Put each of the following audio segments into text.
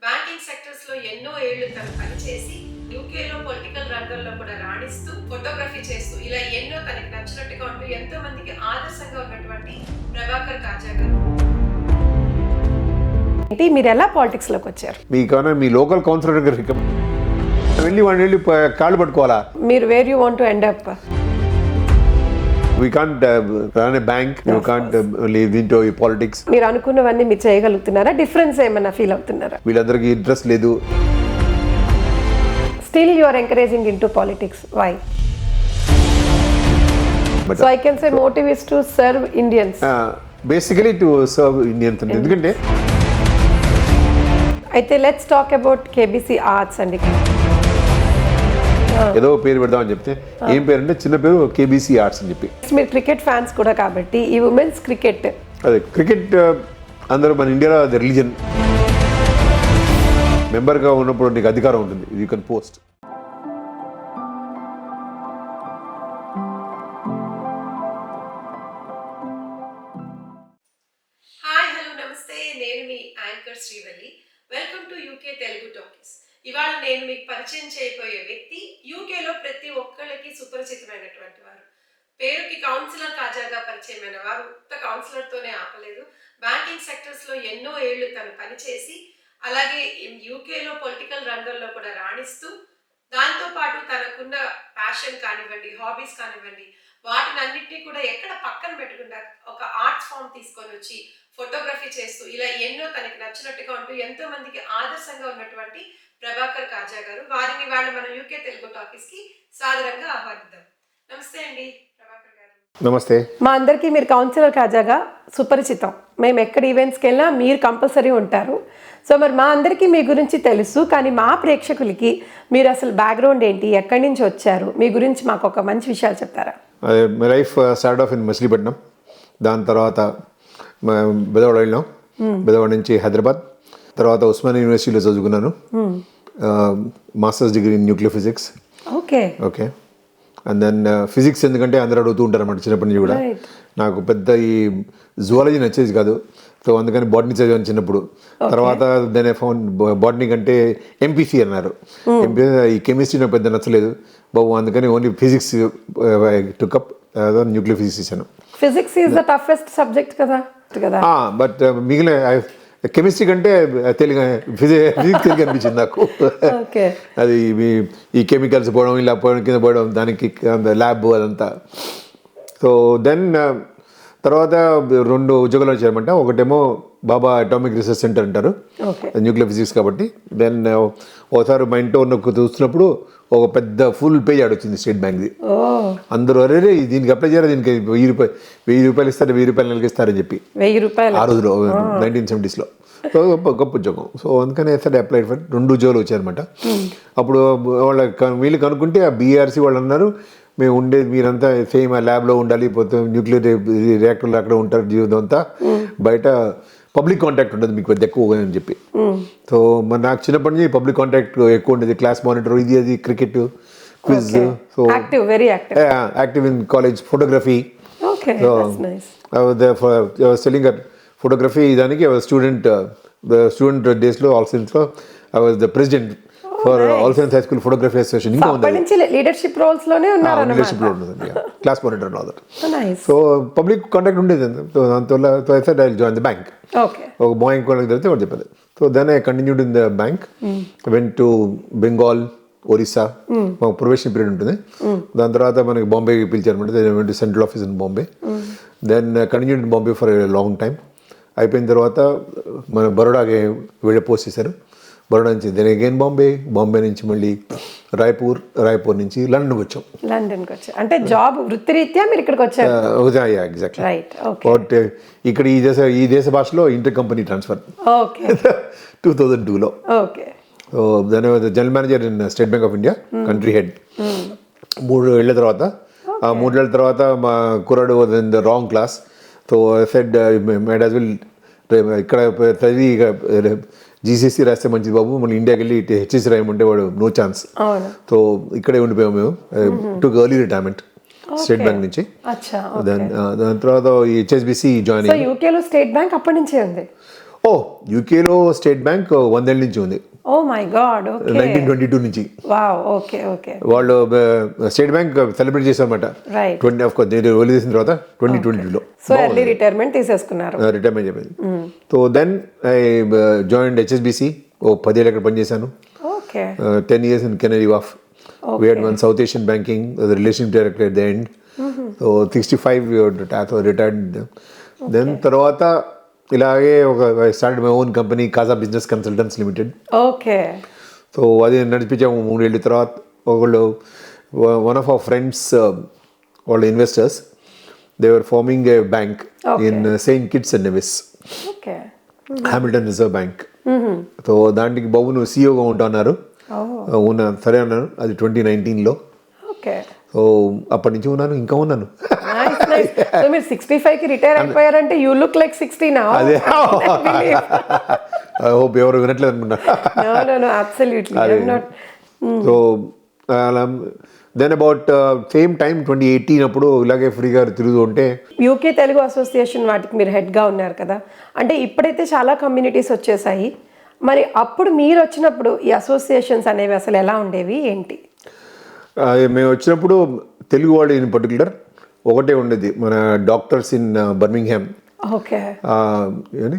Banking sectors లో ఎన్నో ఏళ్లు తను పనిచేసి యూకేలో పొలిటికల్ రంగంలో కూడా రాణిస్తూ ఫోటోగ్రఫీ చేస్తూ ఇలా ఎన్నో తనకి నచ్చినట్టుగా ఉంటూ ఎంతో మందికి ఆదర్శంగా ఉన్నటువంటి ప్రభాకర్ కాజా గారు. మీరు ఎలా పాలిటిక్స్ లోకి వచ్చారు? మీకన్నా మీ లోకల్ కౌన్సిలర్ దగ్గర వెళ్ళి వాడిని వెళ్ళి కాళ్ళు పట్టుకోవాలా? మీరు where you want to end up? We can't run a bank, you can't live into politics. మీరు అనుకున్నవన్నీ మీరు చేయగలుగుతున్నారా? డిఫరెన్స్ ఏమైనా ఫీల్ అవుతున్నారా? వీళ్ళందరికీ ఇంట్రెస్ట్ లేదు. Still you are encouraging into politics. Why? So I can say motive is to serve Indians. Basically to serve Indians. ఎందుకంటే అయితే let's talk about KBC arts అండి. ఏదో పేరు పెడదామని చెప్తే ఏం పేరు అంటే చిన్న పేరు కేబీసీ ఆర్ట్స్ అని చెప్పి. మీరు క్రికెట్ ఫ్యాన్స్ కూడా కాబట్టి ఈ ఉమెన్స్ క్రికెట్, అదే క్రికెట్ అందరూ మన ఇండియాలో అది రిలీజన్. మెంబర్గా ఉన్నప్పుడు నీకు అధికారం ఉంటుంది, you can post. Hi, hello, నమస్తే. నేను మీ anchor Srivalli. Welcome to UK Telugu talkies. ఇవాళ నేను మీకు పరిచయం చేయబోయే వ్యక్తి యూకేలో ప్రతి ఒక్కళ్ళకి సుపరిచితమైనటువంటి వారు. పేరుకి కౌన్సిలర్ కాజాగా పరిచయమైన వారు ఉత్త కౌన్సిలర్తోనే ఆపలేదు. బ్యాంకింగ్ సెక్టర్స్లో ఎన్నో ఏళ్లు తను పనిచేసి అలాగే యూకేలో పొలిటికల్ రంగంలో కూడా రాణిస్తూ దాంతోపాటు తనకున్న ప్యాషన్ కానివ్వండి, హాబీస్ కానివ్వండి, వాటిని అన్నింటినీ కూడా ఎక్కడ పక్కన పెట్టకుండా ఒక ఆర్ట్స్ ఫామ్ తీసుకొని వచ్చి ఫోటోగ్రఫీ చేస్తూ ఇలా ఎన్నో తనకి నచ్చినట్టుగా ఉంటూ ఎంతో మందికి ఆదర్శంగా ఉన్నటువంటి ప్రభాకర్ కాజా గారు. వారిని వాళ్ళు మన యూకే తెలుగు టాకీస్ కి సాదరంగా ఆహ్వానిద్దాం. నమస్తే అండి ప్రభాకర్ గారు. నమస్తే. మా అందరికీ మీరు కౌన్సిలర్ కాజాగా సుపరిచితం. మేము ఎక్కడ ఈవెంట్స్కి వెళ్ళినా మీరు కంపల్సరీ ఉంటారు. సో మరి మా అందరికీ మీ గురించి తెలుసు, కానీ మా ప్రేక్షకులకి మీరు అసలు బ్యాక్గ్రౌండ్ ఏంటి, ఎక్కడి నుంచి వచ్చారు, మీ గురించి మాకు ఒక మంచి విషయాలు చెప్తారా? My life start of in Machilipatnam. దాని తర్వాత బెదవాడ వెళ్ళాం. బెదవాడ నుంచి హైదరాబాద్, తర్వాత ఉస్మానియా యూనివర్సిటీలో చదువుకున్నాను. Masters degree in nuclear physics. Okay okay. And then physics ఎందుకంటే అందరూ అడుగుతూ ఉంటారు అన్నమాట చిన్నప్పటి నుంచి కూడా. నాకు పెద్ద ఈ జువాలజీ నచ్చేది కాదు, సో అందుకని బాటనీ చదివాను చిన్నప్పుడు. తర్వాత దాని ఫౌండ్ బాటనీ కంటే ఎంపీసీ అన్నారు. ఈ కెమిస్ట్రీ నాకు పెద్ద నచ్చలేదు బాబు, అందుకని only physics took up nuclear physics ఇచ్చాను. Physics is the toughest subject కదా. బట్ మిగిలిన కెమిస్ట్రీ కంటే ఫిజిక్స్ తెలుగు అనిపించింది నాకు. అది ఈ కెమికల్స్ పోవడం, ఇలా పోవడం, కింద పోవడం, దానికి ల్యాబ్ అదంతా. సో దెన్ తర్వాత 2 ఉద్యోగాలు వచ్చాయన్నమాట. ఒకటేమో బాబా అటామిక్ రీసెర్చ్ సెంటర్ అంటారు, న్యూక్లియర్ ఫిజిక్స్ కాబట్టి. దెన్ ఒకసారి మా ఇంట్లో చూస్తున్నప్పుడు ఒక పెద్ద ఫుల్ పేజ్ యాడ్ వచ్చింది స్టేట్ బ్యాంక్ది. అందరూ అరే దీనికి అప్లై చేయాలి, దీనికి 1000 రూపాయలు ఇస్తారు, 1000 రూపాయలు నెలకి ఇస్తారని చెప్పి 1000 రూపాయలు ఆ రోజులో 1970s. సో గొప్ప ఉద్యోగం. సో అందుకని సరే అప్లై ఫర్ 2 ఉద్యోగాలు వచ్చాయన్నమాట. అప్పుడు వీళ్ళు కనుక్కుంటే ఆ బీఆర్సీ వాళ్ళు అన్నారు, మేము ఉండేది మీరంతా సేమ్ ఆ ల్యాబ్లో ఉండాలి, పోతే న్యూక్లియర్ రియాక్టర్లు అక్కడ ఉంటారు, జీవితం అంతా బయట పబ్లిక్ కాంటాక్ట్ ఉండదు మీకు పెద్ద ఎక్కువ అని చెప్పి. సో మరి నాకు చిన్నప్పటి నుంచి పబ్లిక్ కాంటాక్ట్ ఎక్కువ ఉండేది. క్లాస్ మానిటర్, ఇది అది, cricket, quiz. So active in college photography. Selling photography దానికి స్టూడెంట్ డేస్లో ఆల్ సైన్స్లో I was the president for all science high school photography association. ఇంకా ఉంది లీడర్షిప్ రోల్స్ లోనే ఉన్నారు, లీడర్షిప్ లో ఉంది, class monitor and all that. So public contact ఉండేది. దాంతో I said I will join the bank. ఒక బాయ్ కాంటాక్ట్ జరిగితే వాడు చెప్పారు. So then I continued in the bank, went to Bengal, Orissa. మాకు ప్రొబేషన్ పీరియడ్ ఉంటుంది. దాని తర్వాత మనకి బాంబేకి పిలిచారనమాట, central office in Bombay. Then continued in Bombay for a long time. అయిపోయిన తర్వాత మన బరోడాకి వెళ్ళి పోస్ట్ చేశారు. బరోడా నుంచి దెన్ అగైన్ బాంబే నుంచి మళ్ళీ రాయ్పూర్ నుంచి లండన్కి వచ్చాం. లండన్కి వచ్చాం అంటే జాబ్ వృత్తిరీత్యా మీరు ఇక్కడికి వచ్చారు? ఎగ్జాక్ట్లీ. బట్ ఇక్కడ ఈ దేశ భాషలో ఇంటర్ కంపెనీ ట్రాన్స్ఫర్ 2002లో. సో దాని general manager in state bank of India, country head. 3 ఏళ్ళ తర్వాత, ఆ 3 ఏళ్ళ తర్వాత మా కుర్రాడు in the wrong class. So said might as well ఇక్కడ చదివి జీసీసీ రాస్తే మంచిది బాబు, మన ఇండియాకి వెళ్ళి హెచ్ఎస్సీ రాయమంటే వాడు నో ఛాన్స్. సో ఇక్కడే ఉండిపోయాము మేము. టుక్ ఎర్లీ రిటైర్మెంట్ స్టేట్ బ్యాంక్ నుంచి. దాని తర్వాత హెచ్ఎస్బిసి జాయిన్ అయ్యాను. యూకేలో స్టేట్ బ్యాంక్ అప్పటి నుంచే ఉంది. ఓ యూకేలో స్టేట్ బ్యాంక్ 100 ఏళ్ళ నుంచి ఉంది, ఓ మై గాడ్. ఓకే. 1922 నుంచి. వావ్. Okay okay. వాళ్ళు స్టేట్ బ్యాంక్ సెలబ్రేట్ చేశారన్నమాట. రైట్. 20 ఆఫ్ కోర్స్ నేను వదిలేసిన తర్వాత 2022లో సో ఎర్లీ రిటైర్మెంట్ తీసేసుకున్నారు. రిటైర్మెంట్ చెప్పింది. So then I join HSBC. ఓ 10 ఏళ్ళు అక్కడ పనిచేశాను. Okay. 10 years in Canary Wharf. We had one South Asian banking, the relationship director at the end. So 65 we were retired. Then తర్వాత ఇలాగే I started my own company, Casa Business Consultants Limited. Okay. So అది నడిపించాము 3 ఏళ్ళ తర్వాత. ఒకళ్ళు one of our friends వాళ్ళ investors, they were farming A bank in Saint Kitts and Nevis, okay. Hamilton reserve bank. So దానికి బాబు నువ్వు సీఈఓగా ఉంటున్నారు. ఉన్నా సరే అన్నాను. అది 2019లో. ఓకే. సో అప్పటి నుంచి ఉన్నాను, ఇంకా ఉన్నాను. Nice nice. సో మీరు 65కి రిటైర్ అయిపోయారంటే యూ లుక్ లైక్ 60 నౌ. అదే ఐ హోప్ ఎవరు వినట్లేదు అనుకున్నా. No no no absolutely I am not. So then about same time 2018 అప్పుడు ఇలాగే ఫ్రీగా తిరుగుతూ ఉంటే యూకే తెలుగు అసోసియేషన్ వాటికి మీరు హెడ్గా ఉన్నారు కదా, అంటే ఇప్పుడైతే చాలా కమ్యూనిటీస్ వచ్చేసాయి, మరి అప్పుడు మీరు వచ్చినప్పుడు ఈ అసోసియేషన్స్ అనేవి అసలు ఎలా ఉండేవి ఏంటి? మేము వచ్చినప్పుడు తెలుగు వాళ్ళు ఇన్ పర్టికులర్ ఒకటే ఉండేది, మన doctors in Birmingham. Okay.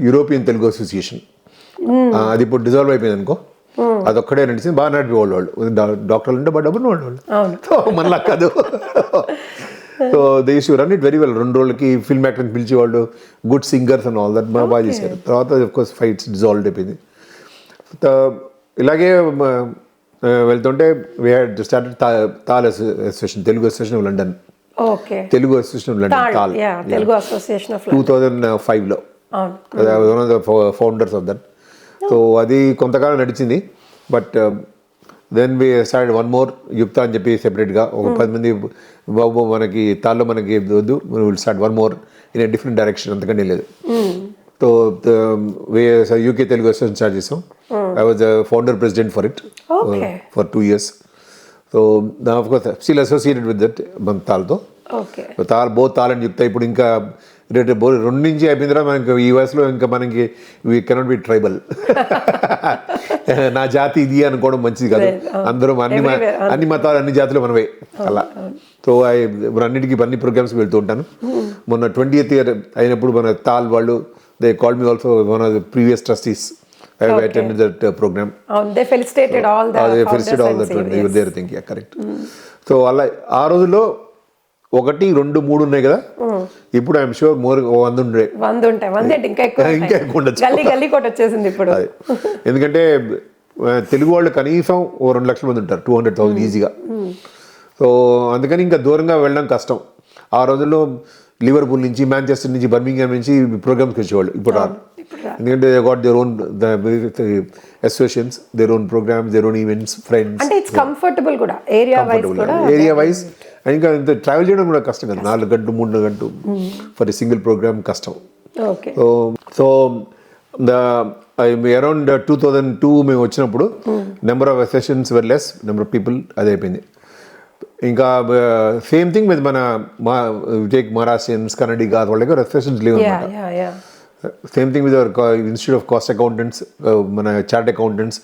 European Telugu association. అది ఇప్పుడు డిజాల్వ్ అయిపోయింది అనుకో. అదొక్కడే నడిచింది, బాగా నడిపేవాళ్ళు వాళ్ళు. డాక్టర్లు ఉంటే బాగా డబ్బులు వాళ్ళు. సో మనలా కాదు. So they use to run it very well. 2 రోజులకి ఫిల్మ్ యాక్టర్ని పిలిచేవాళ్ళు, good singers and all that బాగా చేశారు. తర్వాత ఆఫ్ కోర్స్ ఫైట్స్ డిజాల్వ్ అయిపోయింది. ఇలాగే వెళ్తుంటే we had started TAL association, Telugu association of London. Okay. Telugu association of London, TAL, Telugu association of 2005లో. One of the founders of that. So అది కొంతకాలం నడిచింది. But then we start one more యుక్తా అని చెప్పి సెపరేట్గా ఒక 10 మంది బాబు మనకి తాల్లో మనకి వద్దు, will start one more in a different direction, అంతకంటే లేదు. So UK Telugu association start చేసాం. I was founder president for it for 2 years. So of course still associated with that మన తాల్తో. తాల్ అండ్ యుక్త ఇప్పుడు ఇంకా రేటు 2 నుంచి అయిపోయిన తర్వాత మనకి ఈ వయసులో ఇంకా మనకి వీ కెనాట్ బి ట్రైబల్. నా జాతి ఇది అనుకోవడం మంచిది కాదు. అందరూ అన్ని మతాలు అన్ని జాతులు మనవే అలా. సో అన్నిటికీ అన్ని ప్రోగ్రామ్స్కి వెళ్తూ ఉంటాను. మొన్న 20th year అయినప్పుడు మన తాల్ వాళ్ళు they call me also one of the previous trustees. I have attended that program. They felicitated all the founders and they were there, think, yeah, correct. So అలా ఆ రోజుల్లో 1, 2, 3 ఉన్నాయి కదా. ఇప్పుడు ఐఎమ్ షూర్ మోర్ 100 ఉంటాయి. ఇంకా ఎక్కువ ఉండొచ్చు. గల్లీ కోట వచ్చేసింది ఇప్పుడు. ఎందుకంటే తెలుగు వాళ్ళు కనీసం 2 లక్షల మంది ఉంటారు, 200,000 ఈజీగా. సో అందుకని ఇంకా దూరంగా వెళ్ళడం కష్టం. ఆ రోజుల్లో లివర్పూల్ నుంచి, మాంచెస్టర్ నుంచి, బర్మింగ్హామ్ నుంచి ప్రోగ్రామ్స్కి వచ్చేవాళ్ళు. ఇప్పుడు రాదు. ఎందుకంటే they got their own associations, their own programs, their own events, friends. అంటే ఇట్స్ కంఫర్టబుల్ కూడా ఏరియా వైజ్. ఇంకా ఇంత ట్రావెల్ చేయడం కూడా కష్టం కదా. 4 గంటలు 3 గంటలు ఫర్ ఎ సింగిల్ ప్రోగ్రామ్ కష్టం. సో అరౌండ్ 2002 మేము వచ్చినప్పుడు number of associations were less, number of people అదే అయిపోయింది. ఇంకా సేమ్ థింగ్ విత్ మన టేక్ మహారాష్ట్రియన్స్, కన్నడిగా వాళ్ళ దగ్గర అసోసియేషన్స్ లేవు అన్నమాట. Same thing with our Institute of Cost Accountants, mana chartered accountants.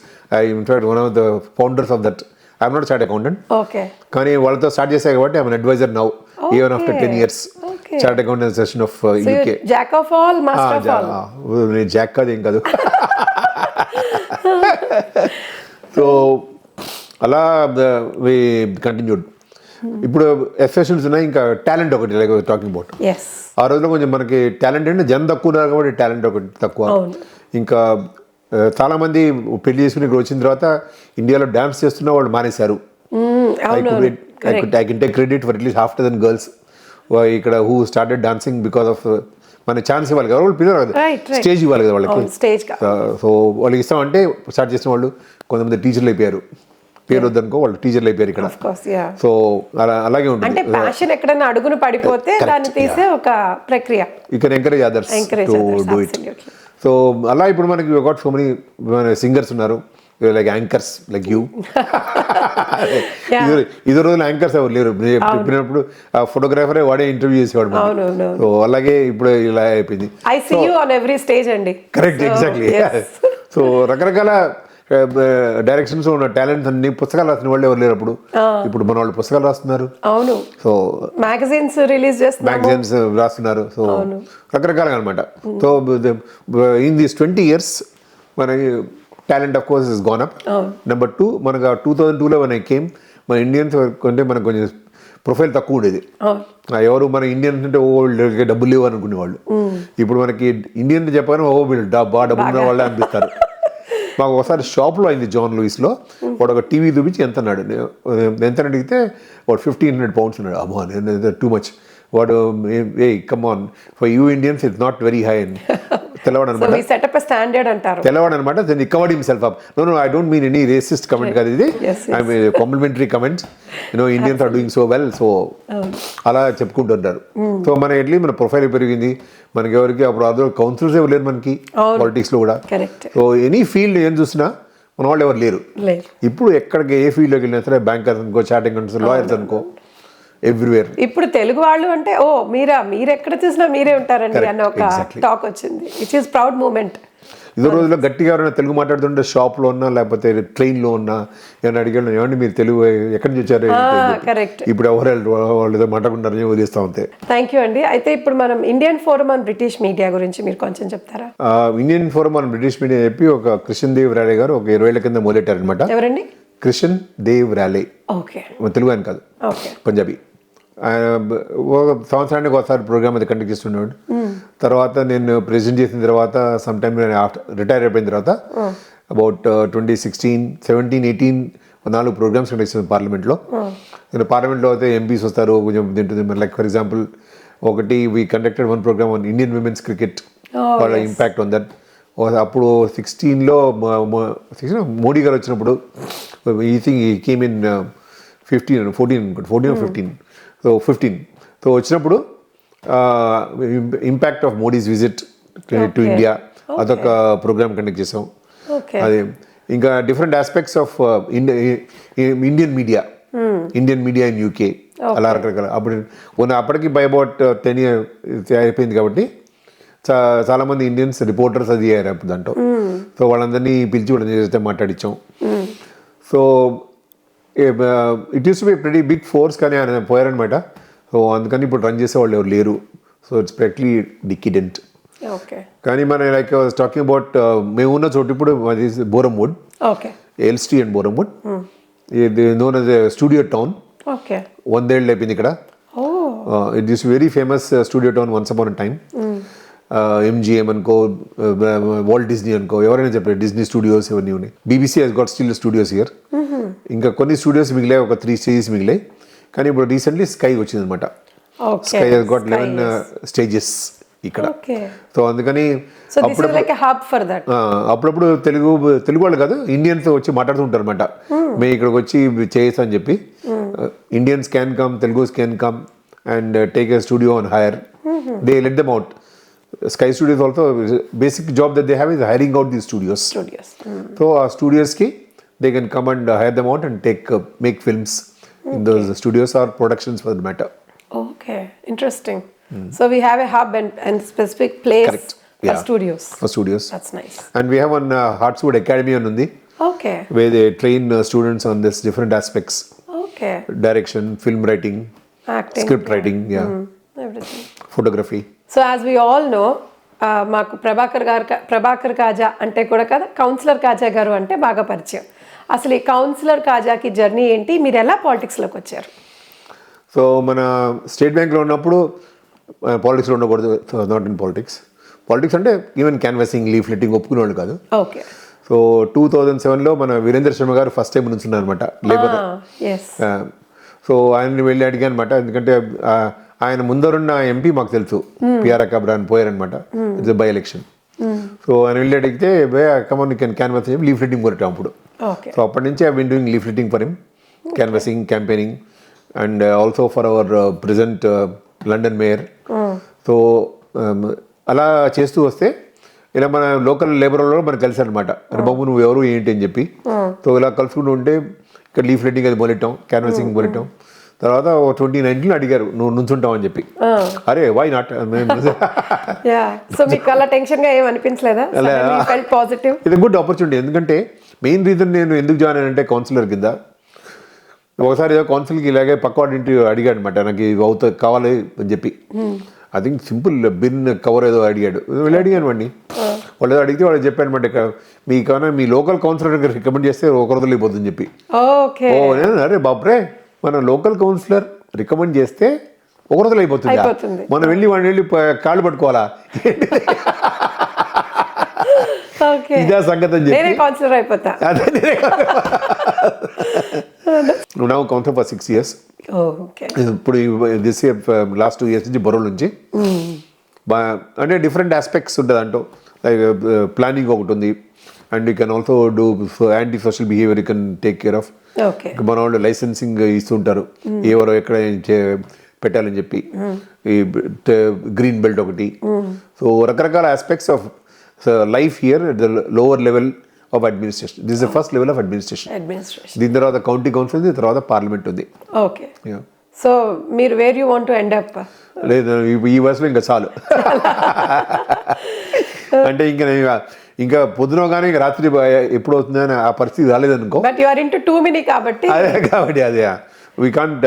In fact, one of the founders of that. I'm not a chartered accountant. Okay. Kani valto start chesa kabatti I'm an advisor now, even after 10 years. Okay. Chartered accountant association of UK. So jack of all, master of all. Jack kadu em kadu. So ala we continued. ఇప్పుడు associations ఉన్నాయి. ఇంకా talent ఒకటి, like talking about. ఆ రోజుల్లో కొంచెం మనకి talent అంటే జనం తక్కువ ఉన్నారు కాబట్టి టాలెంట్ ఒకటి తక్కువ. ఇంకా చాలామంది పెళ్లి చేసుకుని ఇక్కడ వచ్చిన తర్వాత ఇండియాలో డాన్స్ చేస్తున్న వాళ్ళు మానేశారు. I can take credit for at least half dozen girls ఇక్కడ who started dancing because of మన ఛాన్స్ ఇవ్వాలి కదా, వాళ్ళు పిల్లలు కదా, స్టేజ్ ఇవ్వాలి కదా వాళ్ళకి. సో వాళ్ళకి ఇస్తామంటే స్టార్ట్ చేసిన వాళ్ళు కొంతమంది టీచర్లు అయిపోయారు. పేరు వద్దనుకో, వాళ్ళు టీచర్లు అయిపోయారు ఇక్కడ. సో అలాగే ఉంటుంది. అంటే ప్యాషన్ ఎక్కడైనా అడుగును పడిపోతే దాన్ని తీసే ఒక ప్రక్రియ. You can encourage others to do it. So అలా ఇప్పుడు మనకి గాట్ సో మెనీ సింగర్స్ ఉన్నారు, లైక్ యాంకర్స్ లైక్ యూ. ఇది రోజులు యాంకర్స్ ఎవరు లేరు. చెప్పినప్పుడు ఆ ఫోటోగ్రాఫరే వాడే ఇంటర్వ్యూ చేసేవాడు. సో అలాగే ఇప్పుడు ఇలా అయిపోయింది. I see you on every stage అండి. Correct, exactly. సో రకరకాల డైరెక్షన్స్ ఉన్న టాలెంట్స్ అన్ని పుస్తకాలు రాసిన వాళ్ళు ఎవరు లేరు అప్పుడు. ఇప్పుడు మన వాళ్ళు పుస్తకాలు రాస్తున్నారు. అవును. సో మ్యాగజైన్స్ రిలీజ్ చేస్తున్నారు, మ్యాగజైన్స్ రాస్తున్నారు. సో రకరకాలుగా అనమాట. సో ఇన్ దీస్ 20 years మనకి talent of course is gonna up. Number 2, మనకు 2002లో మన కేమ్ మన ఇండియన్స్ అంటే మనకు కొంచెం ప్రొఫైల్ తక్కువ ఉండేది. ఎవరు మన ఇండియన్స్ అంటే డబ్బులు లేవు అనుకునేవాళ్ళు. ఇప్పుడు మనకి ఇండియన్ చెప్పగానే వీళ్ళు బాగా డబ్బులు ఉన్న వాళ్ళే అనిపిస్తారు. మాకు ఒకసారి షాప్లో అయింది జాన్ లూయిస్లో. వాడు ఒక టీవీ చూపించి ఎంత అన్నాడు. ఎంత అడిగితే వాడు 1,500 pounds అన్నాడు. అమ్మా టూ మచ్. వాడు a come on for you Indians it's not very high అని తెలవాడు అనమాట. తెలవాడు అనమాట. Then he covered himself up. No, I don't mean any racist comment కాదు ఇది. I mean complimentary comments. Indians are doing so well. So అలా చెప్పుకుంటుంటారు. So మన ఎట్లీ మన ప్రొఫైల్ పెరిగింది. మనకి ఎవరికి అప్పుడు అదో కౌన్సిలర్స్ ఎవరు లేరు మనకి పాలిటిక్స్లో కూడా. సో ఎనీ ఫీల్డ్ ఏం చూసినా మన వాళ్ళు ఎవరు లేరు. ఇప్పుడు ఎక్కడికి ఏ ఫీల్డ్లోకి వెళ్ళినా సరే బ్యాంకర్స్ అనుకో, చార్టింగ్ అనుకో, లాయర్స్ అనుకో, ఎవ్రీవేర్. ఇప్పుడు తెలుగు వాళ్ళు అంటే మీరు ఎక్కడ చూసినా మీరే ఉంటారండి అన్న ఒక టాక్ వచ్చింది. It is proud moment. ఇదో రోజుల్లో గట్టిగా ఎవరైనా తెలుగు మాట్లాడుతుంటే షాప్లో ఉన్నా లేకపోతే ట్రైన్లో ఉన్నా ఏమైనా అడిగాను, ఏమంటే మీరు తెలుగు ఎక్కడి నుంచి వచ్చారు. కరెక్ట్. ఇప్పుడు వాళ్ళు ఏదో మాట్లాడుకుంటారని వదిలేస్తా ఉంటాయి. థ్యాంక్ యూ అండి. అయితే ఇప్పుడు మనం Indian forum on British media గురించి మీరు కొంచెం చెప్తారా? Indian forum on British media చెప్పి ఒక కృష్ణన్ దేవ్ రాలే గారు ఒక 20 ఏళ్ల కింద మొదలెట్టారనమాట. ఎవరండి? కృష్ణన్ దేవ్ రాలే. ఓకే. తెలుగు ఆయన కాదు, పంజాబీ. ఒక సంవత్సరానికి ఒకసారి ప్రోగ్రామ్ అది కండక్ట్ చేస్తుండేవాడు. తర్వాత నేను ప్రెసిడెంట్ చేసిన తర్వాత సమ్ టైమ్ నేను రిటైర్ అయిపోయిన తర్వాత అబౌట్ 2016, 17, 18 4 ప్రోగ్రామ్స్ కండక్ట్ చేస్తాను పార్లమెంట్లో. నేను పార్లమెంట్లో అయితే ఎంపీస్ వస్తారు, కొంచెం తింటుంది. లైక్ ఫర్ ఎగ్జాంపుల్ ఒకటి we conducted 1 program on Indian women's cricket, వాళ్ళ ఇంపాక్ట్ ఆన్ దట్. అప్పుడు 16లో మోడీ గారు వచ్చినప్పుడు ఈ థింగ్ ఈ కేమ్ ఇన్ 14 సో 15. సో వచ్చినప్పుడు impact of Modi's visit to India అదొక ప్రోగ్రామ్ కండక్ట్ చేసాం. అది ఇంకా different aspects of Indian media in UK, అలా రకరకాల. అప్పటికి బై అబౌట్ 10 years అయిపోయింది కాబట్టి చాలామంది ఇండియన్స్ రిపోర్టర్స్ అది అయ్యారు అప్పుడు దాంట్లో. సో వాళ్ళందరినీ పిలిచి కూడా చేస్తే మాట్లాడించాం. So it use to be pretty big force, కానీ ఆయన పోయారనమాట. సో అందుకని ఇప్పుడు రన్ చేసే వాళ్ళు ఎవరు లేరు. So it's pretty decadent. కానీ మన లైక్ టాకింగ్ అబౌట్ మేము ఉన్న చోటు ఇప్పుడు అది Borehamwood, Elstree and Borehamwood, known as studio town. 100 ఏళ్ళు అయిపోయింది ఇక్కడ. It is very famous studio town once upon a time. MGM అనుకో, వాల్ట్ డిస్నీ అనుకో, ఎవరైనా చెప్పారు డిస్నీ స్టూడియోస్ ఇవన్నీ ఉన్నాయి. BBC has got still studios here. ఇంకా కొన్ని స్టూడియోస్ మిగిలాయి, ఒక 3 stages మిగిలాయి. కానీ ఇప్పుడు రీసెంట్లీ స్కై వచ్చింది అనమాట. స్కై హెస్ గాట్ 11 stages ఇక్కడ. సో అందుకని అప్పుడప్పుడు తెలుగు వాళ్ళు కాదు ఇండియన్స్ వచ్చి మాట్లాడుతుంటారు అనమాట. మేము ఇక్కడికి వచ్చి చేయొచ్చు అని చెప్పి. Indians can come, Telugus can come and take a studio on hire. They let them out. Sky Studios also, basic job that they have is hiring out these studios. So studios ki they can come and hire them out and make films in those studios or productions for that matter. Okay, interesting. So we have a hub and specific place. Correct. For studios. For studios. That's nice. And we have one Hartswood Academy on undi. Okay. Where they train students on this different aspects. Okay. Direction, film writing, acting, script writing, everything. Photography. So as we all know, మాకు ప్రభాకర్ కాజా అంటే కూడా కదా councillor కాజా గారు అంటే బాగా పరిచయం. అసలు ఈ కౌన్సిలర్ కాజాకి జర్నీ ఏంటి, మీరు ఎలా పాలిటిక్స్లోకి వచ్చారు? సో మన స్టేట్ బ్యాంక్లో ఉన్నప్పుడు పాలిటిక్స్లో ఉండకూడదు. నాట్ ఇన్ పాలిటిక్స్ అంటే ఈవెన్ క్యాన్వాసింగ్, లీఫ్లెటింగ్ ఒప్పుకునేవాళ్ళు కాదు. ఓకే. సో 2007లో మన వీరేంద్ర శర్మ గారు ఫస్ట్ టైం నుంచున్నారు అనమాట లేబర్. సో ఆయన్ని వెళ్ళి అడిగాను అనమాట, ఎందుకంటే ఆయన ముందరున్న ఎంపీ మాకు తెలుసు, పిఆర్ అకబ్రా అని పోయారనమాట. It's by election. సో ఆయన వెళ్ళి అడిగితే come on you can canvass leafleting కొట్టాం అప్పుడు. సో అప్పటి నుంచి I been doing leafleting for him, canvassing, campaigning and also for our present London mayor. So అలా చేస్తూ వస్తే ఇలా మన లోకల్ లేబర్లో మనకు కలిసారు అనమాట. అరే బాబు నువ్వు ఎవరు ఏంటి అని చెప్పి. సో ఇలా కలుసుకుంటూ ఉంటే ఇక్కడ లీఫ్ లెట్టింగ్ అది మొదలెట్టాం, క్యాన్వాసింగ్ మొదలెట్టాం. తర్వాత 2019 అడిగారు నువ్వు నుంచుంటావు అని చెప్పి. అరే వై నాట్. సో మీకు అలా టెన్షన్ గా ఏం అనిపించలేదా? పాజిటివ్. ఇది గుడ్ ఆపర్చునిటీ. ఎందుకంటే మెయిన్ రీజన్ నేను ఎందుకు జాయిన్ అయ్యానంటే కౌన్సిలర్ కింద. ఒకసారి ఏదో కౌన్సిల్కి ఇలాగే పక్కవాడింటి అడిగాడు అనమాట, నాకు ఇది కావాలి అని చెప్పి. I think simple bin cover ఏదో అడిగాడు. వెళ్ళి అడిగాను వాడిని. వాళ్ళు ఏదో అడిగితే వాళ్ళు చెప్పాను అనమాట, మీకన్నా మీ లోకల్ కౌన్సిలర్ రికమెండ్ చేస్తే ఒక రోజులు అయిపోతుందని చెప్పి. ఓ నేను అరే బాబ్రే, మన లోకల్ కౌన్సిలర్ రికమెండ్ చేస్తే ఒక రోజులు అయిపోతుంది, మనం వెళ్ళి వాడిని వెళ్ళి కాళ్ళు పట్టుకోవాలా, ఇదే సంగతి అని చెప్పి కౌన్సిలర్ అయిపోతా. నువ్వు నా కౌన్సిలర్ ఫర్ 6 years. ఇప్పుడు దిస్ ఇయర్ లాస్ట్ 2 years నుంచి బరోల్ నుంచి అంటే డిఫరెంట్ ఆస్పెక్ట్స్ ఉంటుంది అంటూ. లైక్ ప్లానింగ్ ఒకటి ఉంది, and you can also do anti social behaviour you can take care of. మన వాళ్ళు లైసెన్సింగ్ ఇస్తుంటారు ఎవరో ఎక్కడ పెట్టాలని చెప్పి. ఈ గ్రీన్ బెల్ట్ ఒకటి. సో రకరకాల aspects of life here at the lower level of administration. This the first level of administration. దీని తర్వాత కౌంటీ కౌన్సిల్ ఉంది, తర్వాత పార్లమెంట్ ఉంది. ఓకే. సో మీరు where you want to end up? లేదు ఈ వయసులో ఇంకా చాలు. అంటే ఇంకా పొద్దున కానీ రాత్రి ఎప్పుడు అవుతుందని ఆ పరిస్థితి రాలేదనుకో. But you are into too many కాబట్టి. అదే we can't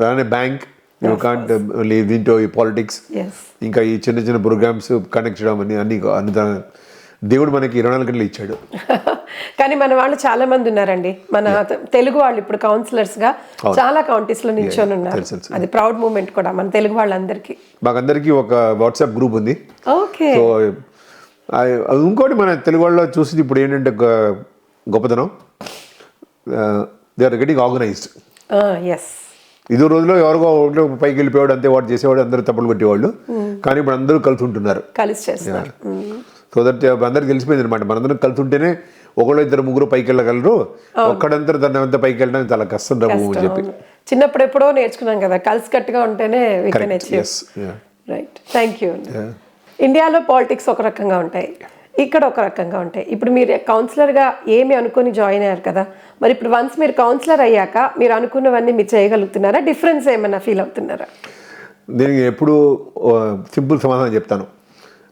run a bank, you can't leave into ఈ పాలిటిక్స్. ఇంకా ఈ చిన్న చిన్న ప్రోగ్రామ్స్ కండక్ట్ చేయడం అన్ని దేవుడు మనకి 24 గంటలు ఇచ్చాడు. కానీ మన వాళ్ళు చాలా మంది ఉన్నారండి, మన తెలుగు వాళ్ళు ఇప్పుడు కౌన్సిలర్స్ గా చాలా కౌంటీస్ లో నిల్చొని ఉన్నారు. అది ప్రౌడ్ మూమెంట్ కూడా మన తెలుగు వాళ్ళందరికీ. మాకందరికి ఒక వాట్సాప్ గ్రూప్ ఉంది. ఓకే. సో ఇంకోటి మన తెలుగు వాళ్ళలో చూసింది ఇప్పుడు ఏంటంటే గొప్పతనం, దే ఆర్ గెటింగ్ ఆర్గనైజ్డ్. ఇదో రోజులో ఎవరికో పైకి వెళ్ళిపోయాడు అంతే, వాడు చేసేవాడు, అందరూ తప్పులు పెట్టేవాళ్ళు. కానీ ఇప్పుడు అందరూ కలిసి ఉంటున్నారు, కలిసి చేస్తున్నారు. సో దట్ అందరికి తెలిసిపోయింది అనమాట, మనందరం కలిసి ఉంటేనే ఒకళ్ళు ఇద్దరు ముగ్గురు పైకి వెళ్ళగలరు, ఒక్కడంతా దాన్ని పైకి వెళ్ళడానికి చాలా కష్టం రాబు అని చెప్పి చిన్నప్పుడు ఎప్పుడో నేర్చుకున్నాం కదా, కలిసి కట్టుగా ఉంటేనే. Right, thank you. ఇండియాలో పాలిటిక్స్ ఒక రకంగా ఉంటాయి, ఇక్కడ ఒక రకంగా ఉంటాయి. ఇప్పుడు మీరు కౌన్సిలర్గా ఏమి అనుకుని జాయిన్ అయ్యారు కదా, మరి ఇప్పుడు వన్స్ మీరు కౌన్సిలర్ అయ్యాక మీరు అనుకున్నవన్నీ మీరు చేయగలుగుతున్నారా? డిఫరెన్స్ ఏమన్నా ఫీల్ అవుతున్నారా? దీనికి ఎప్పుడు సింపుల్ సమాధానం చెప్తాను.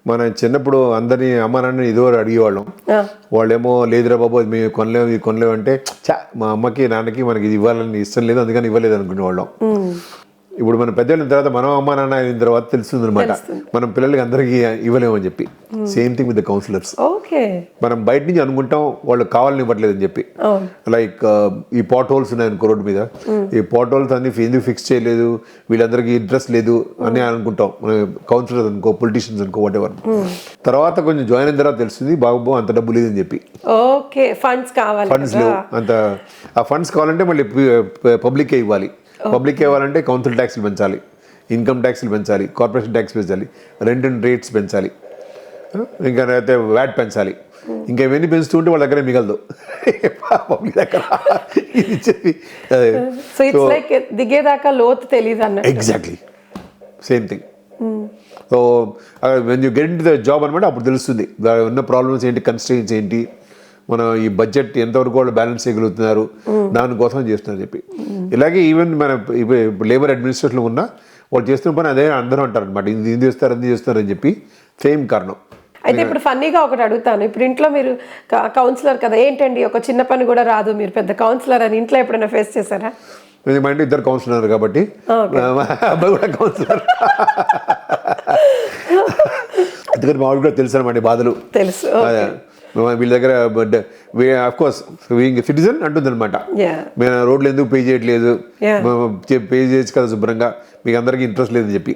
మన చిన్నప్పుడు అందరినీ అమ్మ నాన్న ఇదివరకు అడిగేవాళ్ళం, వాళ్ళేమో లేదురా బాబు మేము కొనలేము ఇది కొనలేము అంటే, మా అమ్మకి నాన్నకి మనకి ఇది ఇవ్వాలని ఇష్టం లేదు అందుకని ఇవ్వలేదు అనుకునేవాళ్ళం. ఇప్పుడు మన పెద్దోళ్ళ తర్వాత మనం అమ్మ నాన్న అయిన తర్వాత తెలుస్తుంది అనమాట మనం పిల్లలకి అందరికీ ఇవ్వలేము అని చెప్పి. Same thing with the councillors. మనం బయట నుంచి అనుకుంటాం వాళ్ళు కావాలని ఇవ్వట్లేదు అని చెప్పి. లైక్ ఈ పాట్ హోల్స్ ఉన్నాయి అనుకో రోడ్డు మీద, ఈ పాట్ హోల్స్ అన్ని ఎందుకు ఫిక్స్ చేయలేదు, వీళ్ళందరికీ ఇంట్రెస్ట్ లేదు అని అనుకుంటాం మన కౌన్సిలర్స్ అనుకో, పొలిటీషియన్స్ అనుకో, వాట్ ఎవర్. తర్వాత కొంచెం జాయిన్ అయిన తర్వాత తెలుస్తుంది బాబు అంత డబ్బు లేదని చెప్పి. ఫండ్స్ లేవు అంత, ఆ ఫండ్స్ కావాలంటే మళ్ళీ పబ్లిక్కే ఇవ్వాలి. పబ్లిక్ ఇవ్వాలంటే కౌన్సిల్ ట్యాక్స్లు పెంచాలి, ఇన్కమ్ ట్యాక్స్లు పెంచాలి, కార్పొరేషన్ ట్యాక్స్ పెంచాలి, రెంట్ అండ్ రేట్స్ పెంచాలి, ఇంకా అయితే వ్యాట్ పెంచాలి. ఇంకా ఇవన్నీ పెంచుతుంటే వాళ్ళ దగ్గర మిగలదు పబ్లిక్ దగ్గర. దిగేదాకా లోతు తెలియదు అన్న. Exactly same thing. So when you get in to the job అనమాట అప్పుడు తెలుస్తుంది ఉన్న ప్రాబ్లమ్స్ ఏంటి, కన్స్ట్రెయిన్స్ ఏంటి, మన ఈ బడ్జెట్ ఎంతవరకు వాళ్ళు బ్యాలెన్స్ చేయగలుగుతున్నారు, దానికోసం చేస్తున్నారు చెప్పి. ఇలాగే ఈవెన్ మన లేబర్ అడ్మినిస్ట్రేషన్లో ఉన్న వాళ్ళు చేస్తున్న పని అదే అందరూ అంటారు అనమాట, ఇది చేస్తారు అది చేస్తారు అని చెప్పి. సేమ్ కారణం. అయితే ఇప్పుడు ఫన్నీగా ఒకటి అడుగుతాను, ఇప్పుడు ఇంట్లో మీరు కౌన్సిలర్ కదా, ఏంటండి ఒక చిన్న పని కూడా రాదు, మీరు పెద్ద కౌన్సిలర్ అని ఇంట్లో ఎప్పుడైనా ఫేస్ చేశారా? మా ఇంట్లో ఇద్దరు కౌన్సిలర్ కాబట్టి అబ్బాయి కూడా కౌన్సిలర్. అందుకని మా వాడు కూడా తెలుసు అనమాట బాధలు. తెలుసు. వీళ్ళ దగ్గర అఫ్కోర్స్ సిటిజన్ అంటుంది అనమాట, మేము రోడ్లు ఎందుకు పే చేయట్లేదు, పే చేయొచ్చు కదా శుభ్రంగా, మీకు అందరికీ ఇంట్రెస్ట్ లేదని చెప్పి.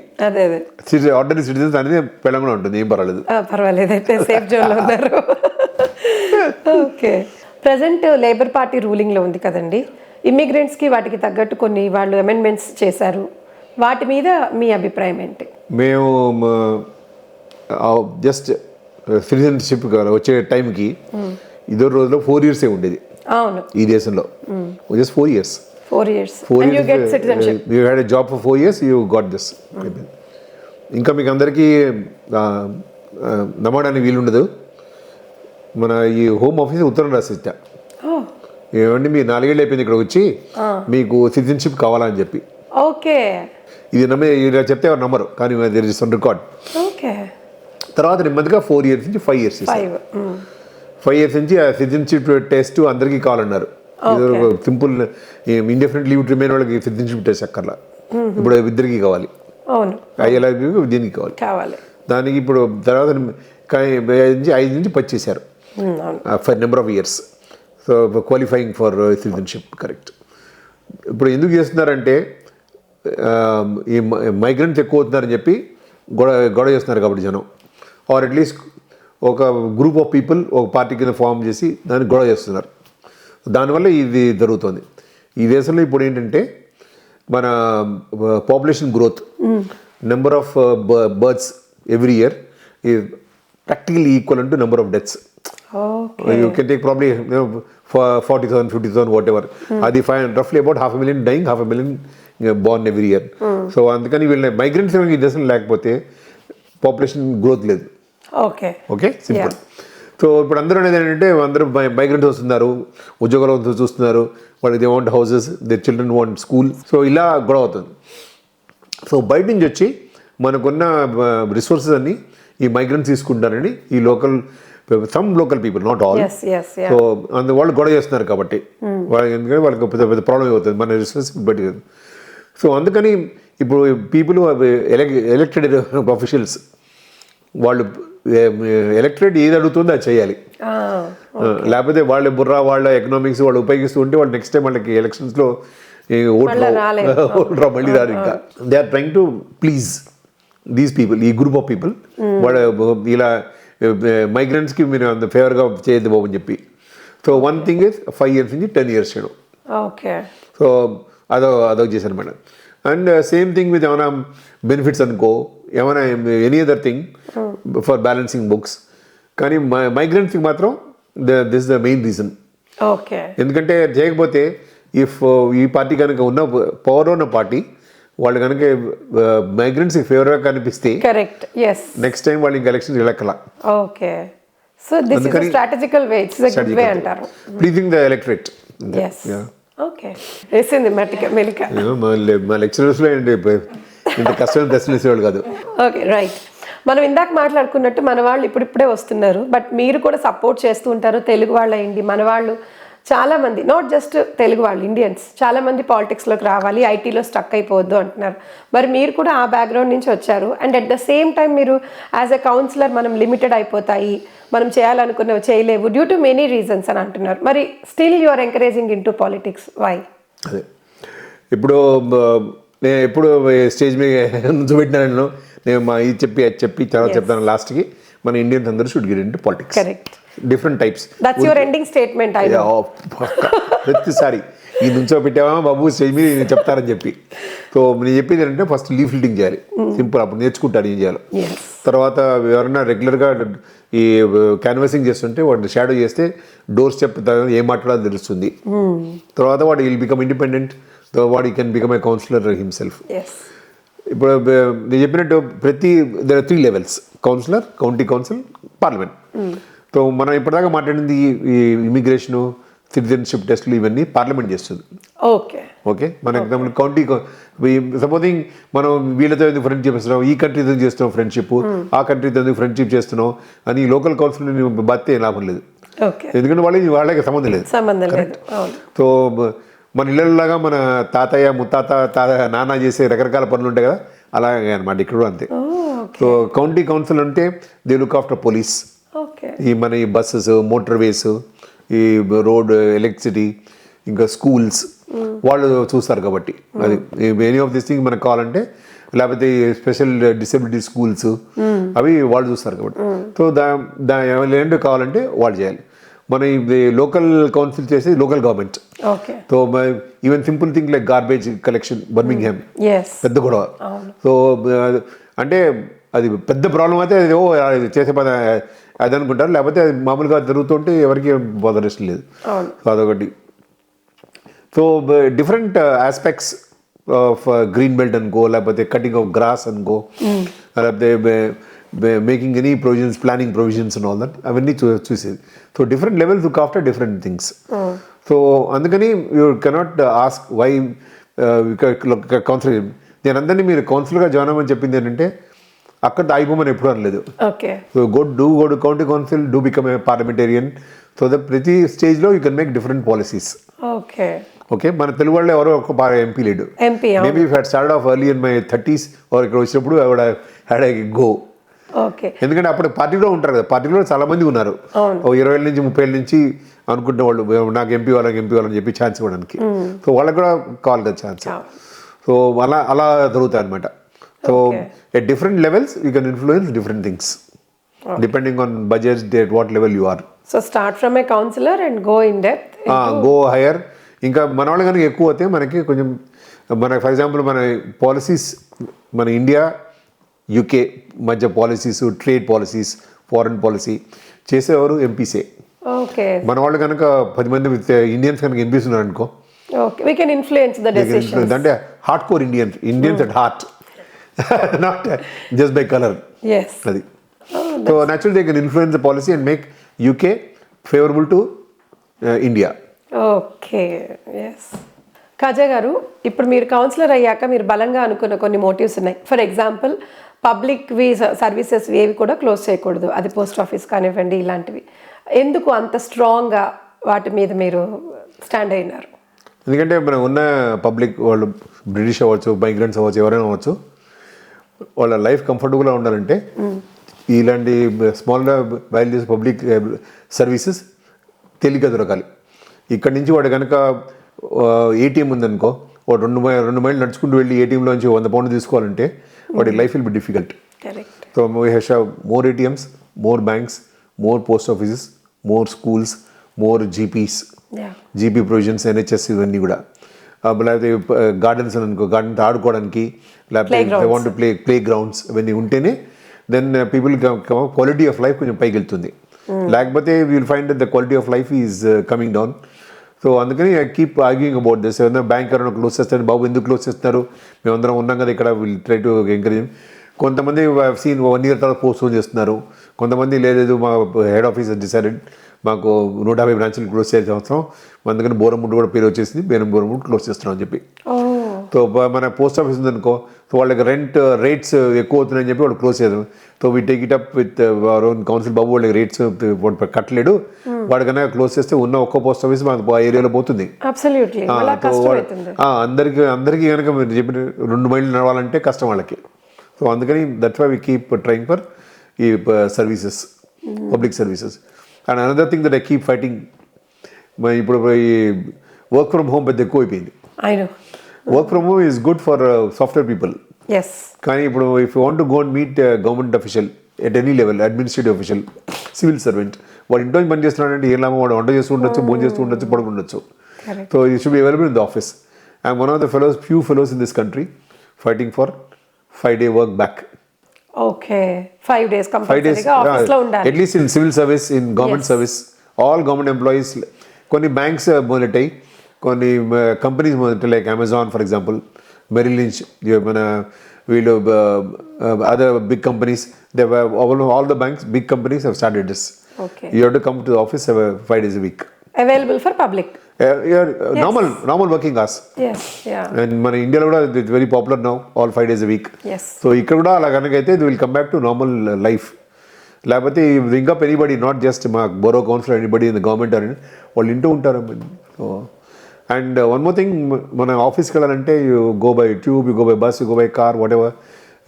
ఆర్డినరీ సిటిజన్స్ అనేది పెళ్ళంగా ఉంటుంది, ఏం పర్వాలేదు అయితే సేఫ్ జోన్లో ఉన్నారు. ఓకే. ప్రజెంట్ లేబర్ పార్టీ రూలింగ్లో ఉంది కదండి, ఇమ్మిగ్రెంట్స్కి వాటికి తగ్గట్టు కొన్ని వాళ్ళు అమెండ్మెంట్స్ చేశారు, వాటి మీద మీ అభిప్రాయం ఏంటి? మేము జస్ట్ సిటిజన్షిప్ వచ్చే టైంకి ఇదో రోజులో 4 years ఉండేది ఈ దేశంలో. Just 4 years. 4 years. You get citizenship. You had a job for 4 years, you got this. ఇంకా మీకు అందరికీ నమ్మడానికి వీలుండదు, మన ఈ హోమ్ ఆఫీస్ ఉత్తరం రాసిచ్చా, ఏమండి మీ 4 ఏళ్ళు అయిపోయింది ఇక్కడ వచ్చి మీకు సిటిజన్షిప్ కావాలని చెప్పి. ఓకే, ఇది ఇలా చెప్తే ఎవరు నమ్మరు, కానీ there is on record. Okay. తర్వాత నెమ్మదిగా 4 years నుంచి 5 years 5 years నుంచి ఆ సిటిజన్షిప్ టెస్ట్ అందరికీ కావాలన్నారు. Simple indefinite leave to remain వాళ్ళకి సిటిజన్షిప్ టెస్ట్ అక్కర్లా, ఇప్పుడు ఇద్దరికి కావాలి. అవును, ఐఎల్ఐకి దీనికి కావాలి. దానికి ఇప్పుడు తర్వాత 5 నుంచి 10 చేశారు for number of years. So qualifying for citizenship, correct. ఇప్పుడు ఎందుకు చేస్తున్నారంటే ఈ మైగ్రెంట్స్ ఎక్కువ అవుతున్నారని చెప్పి గొడవ చేస్తున్నారు కాబట్టి జనం, ఆర్ అట్లీస్ట్ ఒక గ్రూప్ ఆఫ్ పీపుల్ ఒక పార్టీ కింద ఫామ్ చేసి దాన్ని గొడవ చేస్తున్నారు. దానివల్ల ఇది జరుగుతుంది. ఈ దేశంలో ఇప్పుడు ఏంటంటే మన population growth, number of births every year ఈ practically equal to number of deaths. You can take probably 40,000, 50,000, whatever. అది roughly about 500,000 dying, 500,000 born every year. So అందుకని వీళ్ళ మైగ్రెంట్స్ ఈ దేశంలో లేకపోతే పాపులేషన్ గ్రోత్ లేదు. Okay, simple. సో ఇప్పుడు అందరూ అనేది ఏంటంటే అందరూ మైగ్రెంట్స్ వస్తున్నారు, ఉద్యోగాలు చూస్తున్నారు, వాళ్ళకి they want houses, their children want school. So ఇలా గొడవ అవుతుంది. సో బయట నుంచి వచ్చి మనకున్న రిసోర్సెస్ అన్ని ఈ మైగ్రెంట్స్ తీసుకుంటారని ఈ some local people, not all. So వాళ్ళు గొడవ చేస్తున్నారు కాబట్టి ఎందుకంటే వాళ్ళకి పెద్ద ప్రాబ్లం అవుతుంది మన రిసోర్స్ బట్టి. సో అందుకని ఇప్పుడు పీపుల్ ఎలక్టెడ్ ఆఫీషియల్స్ వాళ్ళు ఎలక్టెడ్ ఏది అడుగుతుందో అది చేయాలి. లేకపోతే వాళ్ళ బుర్ర వాళ్ళ ఎకనామిక్స్ వాళ్ళు ఉపయోగిస్తూ ఉంటే వాళ్ళు నెక్స్ట్ టైం వాళ్ళకి ఎలక్షన్స్లో ఓట్లు మళ్ళీ రారు. ఇంకా they are trying to please these people, ఈ గ్రూప్ ఆఫ్ పీపుల్. వాళ్ళ ఇలా మైగ్రెంట్స్కి మీరు అంత ఫేవర్గా చేయొద్దు బాబు అని చెప్పి. So one thing is 5 years నుంచి 10 years చేయడం. సో అదొక చేశాను madam. And same thing with ఏమైనా బెనిఫిట్స్ అనుకో, ఏమైనా any other thing for balancing books. కానీ మైగ్రెంట్స్కి మాత్రం దిస్ ద మెయిన్ రీజన్. ఎందుకంటే చేయకపోతే ఇఫ్ ఈ పార్టీ కనుక ఉన్న పవర్ ఉన్న పార్టీ వాళ్ళు కనుక మైగ్రెంట్స్ ఫేవర్గా కనిపిస్తే నెక్స్ట్ టైం వాళ్ళు ఇంకా ఎలక్షన్స్ వెళ్ళక్కల. So this is strategical way, it's a good way అంటారు. Pleasing the electorate. మా లెక్చరర్స్లో ఇంత కష్టం దర్శనం వేసేవాళ్ళు కాదు. Okay, right. మనం ఇందాక మాట్లాడుకున్నట్టు మన వాళ్ళు ఇప్పుడిప్పుడే వస్తున్నారు, బట్ మీరు కూడా సపోర్ట్ చేస్తూ ఉంటారు. తెలుగు వాళ్ళ ఏంటి, మన వాళ్ళు చాలామంది, నాట్ జస్ట్ తెలుగు వాళ్ళు, ఇండియన్స్ చాలామంది పాలిటిక్స్లోకి రావాలి, ఐటీలో స్టక్ అయిపోవద్దు అంటున్నారు. మరి మీరు కూడా ఆ బ్యాక్గ్రౌండ్ నుంచి వచ్చారు. And at the same time మీరు యాజ్ ఎ కౌన్సిలర్ మనం లిమిటెడ్ అయిపోతాయి, మనం చేయాలనుకున్నవి చేయలేవు డ్యూ టు మెనీ రీజన్స్ అని అంటున్నారు. మరి still you are encouraging in to politics, why? అదే ఇప్పుడు నేను ఎప్పుడు స్టేజ్ మీద నుంచి పెట్టినాను, నేను మా ఇది చెప్పి అది చెప్పి తర్వాత చెప్తాను లాస్ట్కి మన ఇండియన్స్ అందరూ should get into politics. Correct, different types. That's your ending statement. ప్రతిసారి ఈ నుంచో పెట్టావా బాబు స్టేజ్ మీద నేను చెప్తారని చెప్పి. సో నేను చెప్పేది ఏంటంటే ఫస్ట్ లీవ్ ఫిల్డింగ్ చేయాలి, సింపుల్. అప్పుడు నేర్చుకుంటారు ఏం చేయాలి. తర్వాత ఎవరైనా రెగ్యులర్గా ఈ క్యాన్వాసింగ్ చేస్తుంటే వాడిని షాడో చేస్తే డోర్ స్టెప్ ఏం మాట్లాడాలో తెలుస్తుంది. తర్వాత వాడు విల్ బికమ్ ఇండిపెండెంట్, వాడు ఈ can become a councillor himself. ఇప్పుడు నేను చెప్పినట్టు there are 3 levels: councillor, county council, parliament. So మనం ఇప్పటిదాకా మాట్లాడింది ఈ ఇమిగ్రేషను, సిటిజన్షిప్ టెస్టులు ఇవన్నీ పార్లమెంట్ చేస్తుంది. ఓకే, మన ఎగ్జాంపుల్ కౌంటీ, సపోజింగ్ మనం వీళ్ళతో ఎందుకు ఫ్రెండ్షిప్ చేస్తున్నాం, ఈ కంట్రీతో చేస్తున్నాం ఫ్రెండ్షిప్, ఆ కంట్రీతో ఎందుకు ఫ్రెండ్షిప్ చేస్తున్నాం అని లోకల్ కౌన్సిల్ బాధ్యత లాభం లేదు. ఎందుకంటే వాళ్ళకి సంబంధం లేదు. సో మన ఇళ్ళలాగా మన తాతయ్య ముత్తాత నాన్న చేసే రకరకాల పనులు ఉంటాయి కదా, అలాగే అనమాట ఇక్కడ కూడా అంతే. సో కౌంటీ కౌన్సిల్ అంటే దే లుక్ ఆఫ్టర్ పోలీస్, ఈ మన ఈ బస్సెస్, మోటార్ వేస్, ఈ రోడ్, ఎలక్ట్రిసిటీ, ఇంకా స్కూల్స్ వాళ్ళు చూస్తారు కాబట్టి. అది ఎనీ ఆఫ్ దిస్ థింగ్ మనకు కావాలంటే, లేకపోతే స్పెషల్ డిసెబిలిటీ స్కూల్స్ అవి వాళ్ళు చూస్తారు కాబట్టి. సో ఏంటో కావాలంటే వాళ్ళు చేయాలి. మన ఈ లోకల్ కౌన్సిల్ చేసి local government. So even simple thing like garbage collection, Birmingham పెద్ద గొడవ. సో అంటే అది పెద్ద ప్రాబ్లం అయితే అది చేసే పని అది అనుకుంటారు, లేకపోతే అది మామూలుగా జరుగుతుంటే ఎవరికి బోధరిష్టం లేదు. సో అదొకటి. So different aspects of green belt అనుకో, లేకపోతే కటింగ్ ఆఫ్ గ్రాస్ అనుకో, లేకపోతే making any provisions, planning provisions and all that, అవన్నీ చూసేది. So different levels look after different things. So అందుకని you cannot ask why councillor. నేను అందరినీ మీరు కౌన్సిలర్గా జాయిన్ అవ్వమని చెప్పింది ఏంటంటే అక్కడ ఆగిపోమని ఎప్పుడు అనలేదు. Okay, so go to county council, do become a parliamentarian, so that ప్రతి స్టేజ్లో you can make different policies. Okay, okay, మన తెలుగు వాళ్ళు ఎవరో ఒక ఎంపీ లేడు. Maybe if had start off early in my 30s or ఇక్కడ వచ్చినప్పుడు I would had I go. Okay, ఎందుకంటే అప్పుడు పార్టీలో ఉంటారు కదా, పార్టీలో చాలా మంది ఉన్నారు, 20 ఏళ్ళ నుంచి 30 ఏళ్ళ నుంచి అనుకుంటున్న వాళ్ళు నాకు ఎంపీ వాళ్ళని చెప్పి ఛాన్స్ ఇవ్వడానికి. సో వాళ్ళకి కూడా కావాలి కదా ఛాన్స్. సో అలా జరుగుతాయి అనమాట. So at different levels you can influence different things depending on budgets, at what level you are. So start from A counsellor and go in depth, go hire. ఇంకా మన వాళ్ళు కనుక ఎక్కువ అయితే మనకి కొంచెం ఫర్ ఎగ్జాంపుల్ మన పాలసీస్, మన ఇండియా యూకే మధ్య policies, trade policies, foreign policy చేసేవారు ఎంపీసే. ఓకే, మన వాళ్ళు కనుక 10 మంది ఇండియన్స్ కనుక ఎంపీస్ ఉన్నారు అనుకో, okay, we can influence the decisions. అంటే hard core Indians at heart, not just by colour. Yes. అది. So naturally they can influence the policy and make UK favorable to India. Okay, yes. Kaja గారు, ఇప్పుడు మీరు councillor అయ్యాక మీరు బలంగా అనుకున్న కొన్ని మోటివ్స్ ఉన్నాయి. ఫర్ ఎగ్జాంపుల్ పబ్లిక్వి సర్వీసెస్ ఏవి కూడా క్లోజ్ చేయకూడదు, అది పోస్ట్ ఆఫీస్ కానివ్వండి, ఇలాంటివి. ఎందుకు అంత స్ట్రాంగ్గా వాటి మీద మీరు స్టాండ్ అయినారు? ఎందుకంటే మనం ఉన్న పబ్లిక్ వాళ్ళు బ్రిటిష్ అవ్వచ్చు, మైగ్రెంట్స్ అవ్వచ్చు, ఎవరైనా అవ్వచ్చు, వాళ్ళ లైఫ్ కంఫర్టబుల్గా ఉండాలంటే ఇలాంటి స్మాల్ వాల్యూస్ పబ్లిక్ సర్వీసెస్ తేలిగ్గా దొరకాలి. ఇక్కడి నుంచి వాడు కనుక ఏటీఎం ఉందనుకో, వాడు 2 మైళ్ళు నడుచుకుంటూ వెళ్ళి ఏటీఎంలో నుంచి 100 పౌండ్లు తీసుకోవాలంటే వాడి life will be difficult. So we have more ATMs, more banks, more post offices, more schools, more GPs, GP provisions, NHS, ఇవన్నీ కూడా. లేకపోతే గార్డెన్స్ అనుకో, గార్డెన్స్ ఆడుకోవడానికి, లేకపోతే వాంట్ టు ప్లే గ్రౌండ్స్, ఇవన్నీ ఉంటేనే then people quality of life కొంచెం పైకి వెళ్తుంది. లేకపోతే will find the quality of life is coming down. So అందుకని I keep arguing about this. ఏదైనా బ్యాంక్ ఎవరైనా క్లోజ్ చేస్తారు, బాబు ఎందుకు క్లోజ్ చేస్తున్నారు, మేమందరం ఉన్నాం కదా ఇక్కడ, విల్ ట్రై టు ఎంకరేజ్. కొంతమంది సీన్ 1 year తర్వాత పోస్ట్పోన్ చేస్తున్నారు, కొంతమంది లేదు మా హెడ్ ఆఫీస్ డిసైడెడ్ మాకు 150 బ్రాంచ్లు క్లోజ్ చేసే అవసరం, అందుకని బోరముడ్డు కూడా పేరు వచ్చేసింది, బోరముడ్డు క్లోజ్ చేస్తున్నాం అని చెప్పి. సో మన పోస్ట్ ఆఫీస్ ఉందనుకో, సో వాళ్ళకి రేట్స్ ఎక్కువ అవుతున్నాయని చెప్పి వాళ్ళు క్లోజ్ చేయరు. So we take it up with our own council, బాబు వాళ్ళకి రేట్స్ కట్టలేడు, వాడు కన్నా క్లోజ్ చేస్తే ఉన్న ఒక్క పోస్ట్ ఆఫీస్ మన ఏరియాలో పోతుంది. అందరికీ కనుక మీరు చెప్పిన 2 మైళ్ళు నడవాలంటే కష్టం వాళ్ళకి. సో అందుకని that's why we keep trying for ఈ services, public services. And another thing that I keep fighting, ఇప్పుడు ఈ వర్క్ ఫ్రమ్ హోమ్ పెద్ద ఎక్కువ అయిపోయింది. Work from home is good for software people. కానీ ఇప్పుడు if you want to go and meet government official at any level, administrative official, civil servant, వాడు ఇంట్లో పని చేస్తున్నాడంటే ఏం లాభం, వాడు వంట చేస్తూ ఉండొచ్చు, భోజనం చేస్తూ ఉండొచ్చు, పడుకుండొచ్చు. So you should be available in the office. I'm one of the few fellows in this country fighting for 5-day work back. Okay, 5 days కంపల్సరీగా ఆఫీస్ లో ఉండాలి. At least in civil service, in government service, all government employees. కొన్ని banks మొదలెట్టాయి, కొన్ని companies మొదలెట్టాయి, like Amazon for example, Merrill Lynch, మన వీళ్ళు other big companies, they all the banks, big companies have started this. You have to come to the office 5 days a week. Available for public. Normal working hours. And మన ఇండియాలో కూడా it's very popular now, all 5 days a week. So ఇక్కడ కూడా అలా కనుకైతే they will come back to normal life. లేకపోతే ఇంకా anybody, not just మా borough councillor, anybody in the government అని వాళ్ళు ఇంటూ ఉంటారు. అండ్ వన్ మోర్ థింగ్, మన ఆఫీస్కి వెళ్ళాలంటే you go by tube, you go by bus, you go by car, whatever,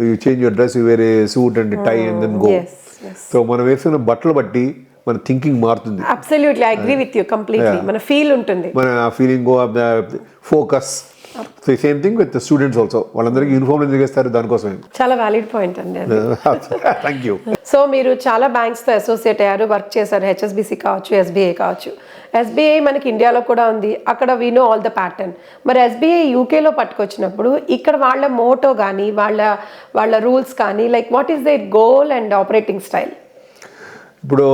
you change your dress, you wear a suit and tie and then go. So మనం వేసుకున్న బట్టలు బట్టి మన thinking మారుతుంది. Absolutely, I agree with you completely. మన feel ఉంటుంది, మన feeling, focus. So same thing with students also, వాళ్ళందరికీ యూనిఫామ్ ఎందుకు వేస్తారు, దానికోసమే. చాలా వ్యాలిడ్ పాయింట్ అండి. Thank you. సో మీరు చాలా బ్యాంక్స్తో అసోసియేట్ అయ్యారు, వర్క్ చేశారు, HSBC కావచ్చు, SBI కావచ్చు. SBI మనకి ఇండియాలో కూడా ఉంది, అక్కడ we know all the pattern. మరి SBI యూకేలో పట్టుకొచ్చినప్పుడు ఇక్కడ వాళ్ళ మోటో కానీ వాళ్ళ రూల్స్ కానీ, like what is their goal and operating style? ఇప్పుడు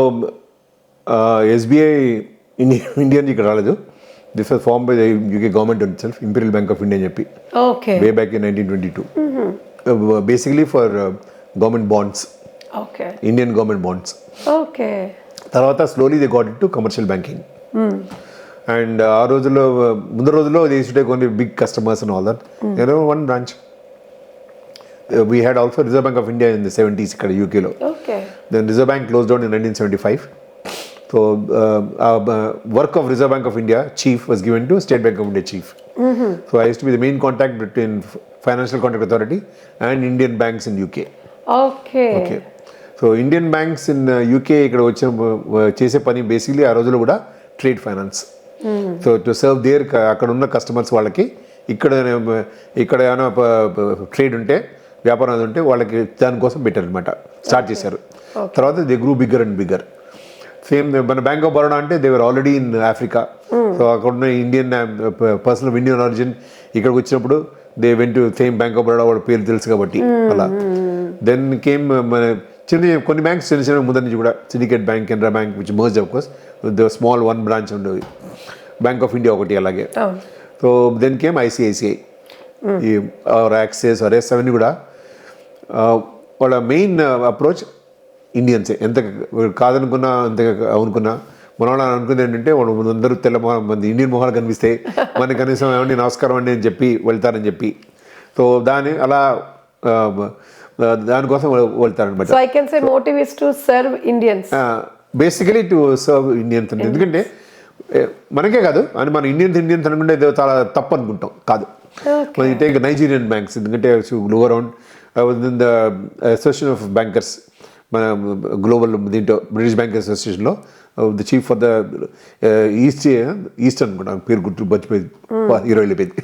SBI ఇండియన్ ఇక్కడ రాలేదు. This was form by the UK government itself, Imperial Bank of India అని చెప్పి, way back in 1922, basically for government bonds. Okay Indian government bonds. Okay తర్వాత slowly they got it to commercial banking. And ఆ రోజుల్లో ముందు రోజుల్లో they used to take only big customers and all that. One branch we had also Reserve Bank of India in the 70s ఇక్కడ యూకేలో. Okay Then Reserve Bank closed down in 1975. So work of Reserve Bank of India chief was given to State Bank of India chief. So I used to be the main contact between Financial Conduct Authority and Indian banks in UK. Okay Okay. So Indian banks in UK ఇక్కడ వచ్చిన చేసే పని basically ఆ రోజుల్లో కూడా trade finance. So to serve there అక్కడ ఉన్న customers వాళ్ళకి ఇక్కడ ఏమైనా ట్రేడ్ ఉంటే వ్యాపారం అది ఉంటే వాళ్ళకి దానికోసం పెట్టారు అనమాట, స్టార్ట్ చేశారు. తర్వాత they grew bigger and bigger. Same మన బ్యాంక్ ఆఫ్ బరోడా అంటే they were already in Africa. So అక్కడ ఉన్న Indian person of Indian origin ఇక్కడికి వచ్చినప్పుడు they went to same bank of Baroda వాళ్ళ పేరు తెలుసు కాబట్టి అలా. దెన్ కేమ్ మన కొన్ని బ్యాంక్స్ చిన్న ముందు నుంచి కూడా syndicate bank, Canara bank which merge of course the small one branch ఉండేవి. బ్యాంక్ ఆఫ్ ఇండియా ఒకటి అలాగే. సో దెన్ కేమ్ ఐసిఐసిఐ, ఈ యాక్సిస్ ఆర్ఎస్ అవన్నీ కూడా వాళ్ళ మెయిన్ అప్రోచ్ ఇండియన్సే. ఎంత కాదనుకున్నా ఎంత అనుకున్నా మన వాళ్ళు అనుకుంది ఏంటంటే వాళ్ళు అందరూ తెల్ల మంది ఇండియన్ మొహాలు కనిపిస్తే మనకి కనీసం ఏమండి నమస్కారం అండి అని చెప్పి వెళ్తారని. సో దానికోసం వెళ్తారనమాట. So I can say motive is to serve Indians, basically to serve Indians. ఎందుకంటే మనకే కాదు అని మన ఇండియన్స్ అనుకుంటే ఏదో చాలా తప్పు అనుకుంటాం, కాదు. మన టేక్ నైజీరియన్ బ్యాంక్స్, ఎందుకంటే గ్లో around the association of bankers, మన గ్లోబల్ దీంట్లో బ్రిటిష్ బ్యాంకర్స్ అసోసియేషన్లో the chief for the east అనుకుంటా, పేరు గుర్తు మర్చిపోయింది, 20 వెళ్ళిపోయింది.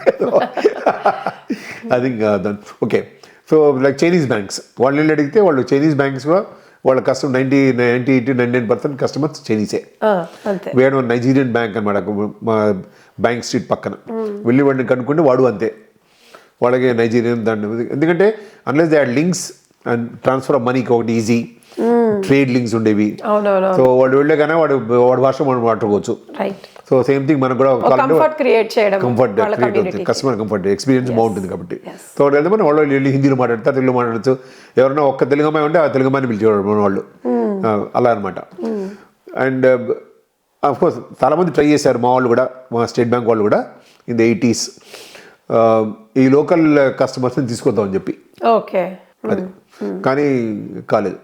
I think okay. So like Chinese banks, వాళ్ళని అడిగితే వాళ్ళు చైనీస్ బ్యాంక్స్గా వాళ్ళ కస్టమర్ 99% కస్టమర్స్ చైనీసే. వేడు నైజీరియన్ బ్యాంక్ అనమాట మా బ్యాంక్ స్ట్రీట్ పక్కన. వెళ్ళి వాడిని కనుక్కుంటే వాడు అంతే, వాళ్ళకి నైజీరియన్ దాన్ని. ఎందుకంటే unless they had links and transfer of మనీకి ఒకటి ఈజీ ట్రేడ్ లింక్స్ ఉండేవి. సో వాడు వెళ్ళే కానీ వాడి భాష మనం మాట్లాడుకోవచ్చు. సో సేమ్ థింగ్ మనకు కూడా కంఫర్ట్ క్రియేట్ అవుతుంది, కస్టమర్ కంఫర్ట్ ఎక్స్పీరియన్స్ బాగుంటుంది కాబట్టి. సో వాళ్ళు వెళ్తే వాళ్ళు వెళ్ళి హిందీలో మాట్లాడతారు, తెలుగులో మాట్లాడచ్చు. ఎవరైనా ఒక్క తెలుగు అమ్మాయి ఉంటే ఆ తెలుగు అమ్మాయిని పిలిచేవాడు మన వాళ్ళు, అలా అనమాట. అండ్ అఫ్ కోర్స్ చాలామంది ట్రై చేశారు, మా వాళ్ళు కూడా, మా స్టేట్ బ్యాంక్ వాళ్ళు కూడా ఇన్ ద 80s ఈ లోకల్ కస్టమర్స్ని తీసుకొద్దామని చెప్పి. ఓకే, అది కానీ కాలేదు.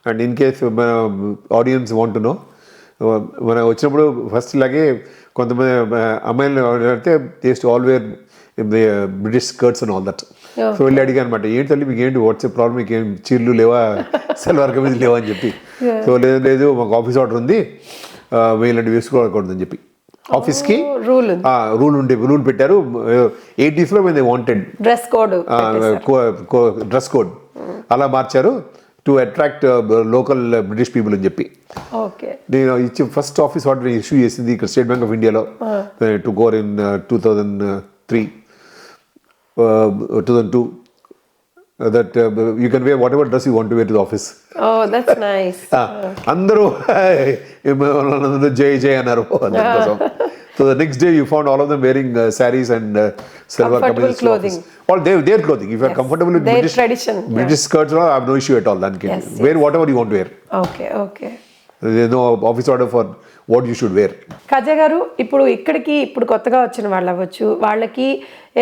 అండ్ ఇన్ కేస్ మన ఆడియన్స్ వాంట్ టు నో, మన వచ్చినప్పుడు ఫస్ట్ లాగే కొంతమంది అమ్మాయిలు అడిగితే taste all wear British skirts and all that. So వెళ్ళి అడిగా అనమాట, ఏంటి తల్లి మీకు ఏంటి వాట్సాప్ ప్రాబ్లం, మీకు ఏం చీరలు లేవా, సల్వార్ కమీజ్ లేవా అని చెప్పి. సో లేదు మాకు ఆఫీస్ ఆర్డర్ ఉంది, వీళ్ళంటి వేసుకోకూడదని చెప్పి ఆఫీస్కి రూల్ పెట్టారు. 80s when they wanted dress code అలా మార్చారు to attract local British people అని చెప్పి. నేను ఇచ్చి ఫస్ట్ ఆఫీస్ ఆర్డర్ ఇష్యూ చేసింది ఇక్కడ స్టేట్ బ్యాంక్ ఆఫ్ ఇండియాలో to Gor in 2003, 2002. That you can wear whatever dress you want to wear to the office. Oh, that's nice. అందరూ జై అన్నారు. So the next day you found all of them wearing sarees and silver kameez clothing. All their clothing. If you are comfortable with their tradition, British skirts, I have no issue at all. Then wear whatever you want to wear. Okay. There is no office order for what you should wear. కాజా గారు, ఇప్పుడు కొత్తగా వచ్చిన వాళ్ళు అవ్వచ్చు, వాళ్ళకి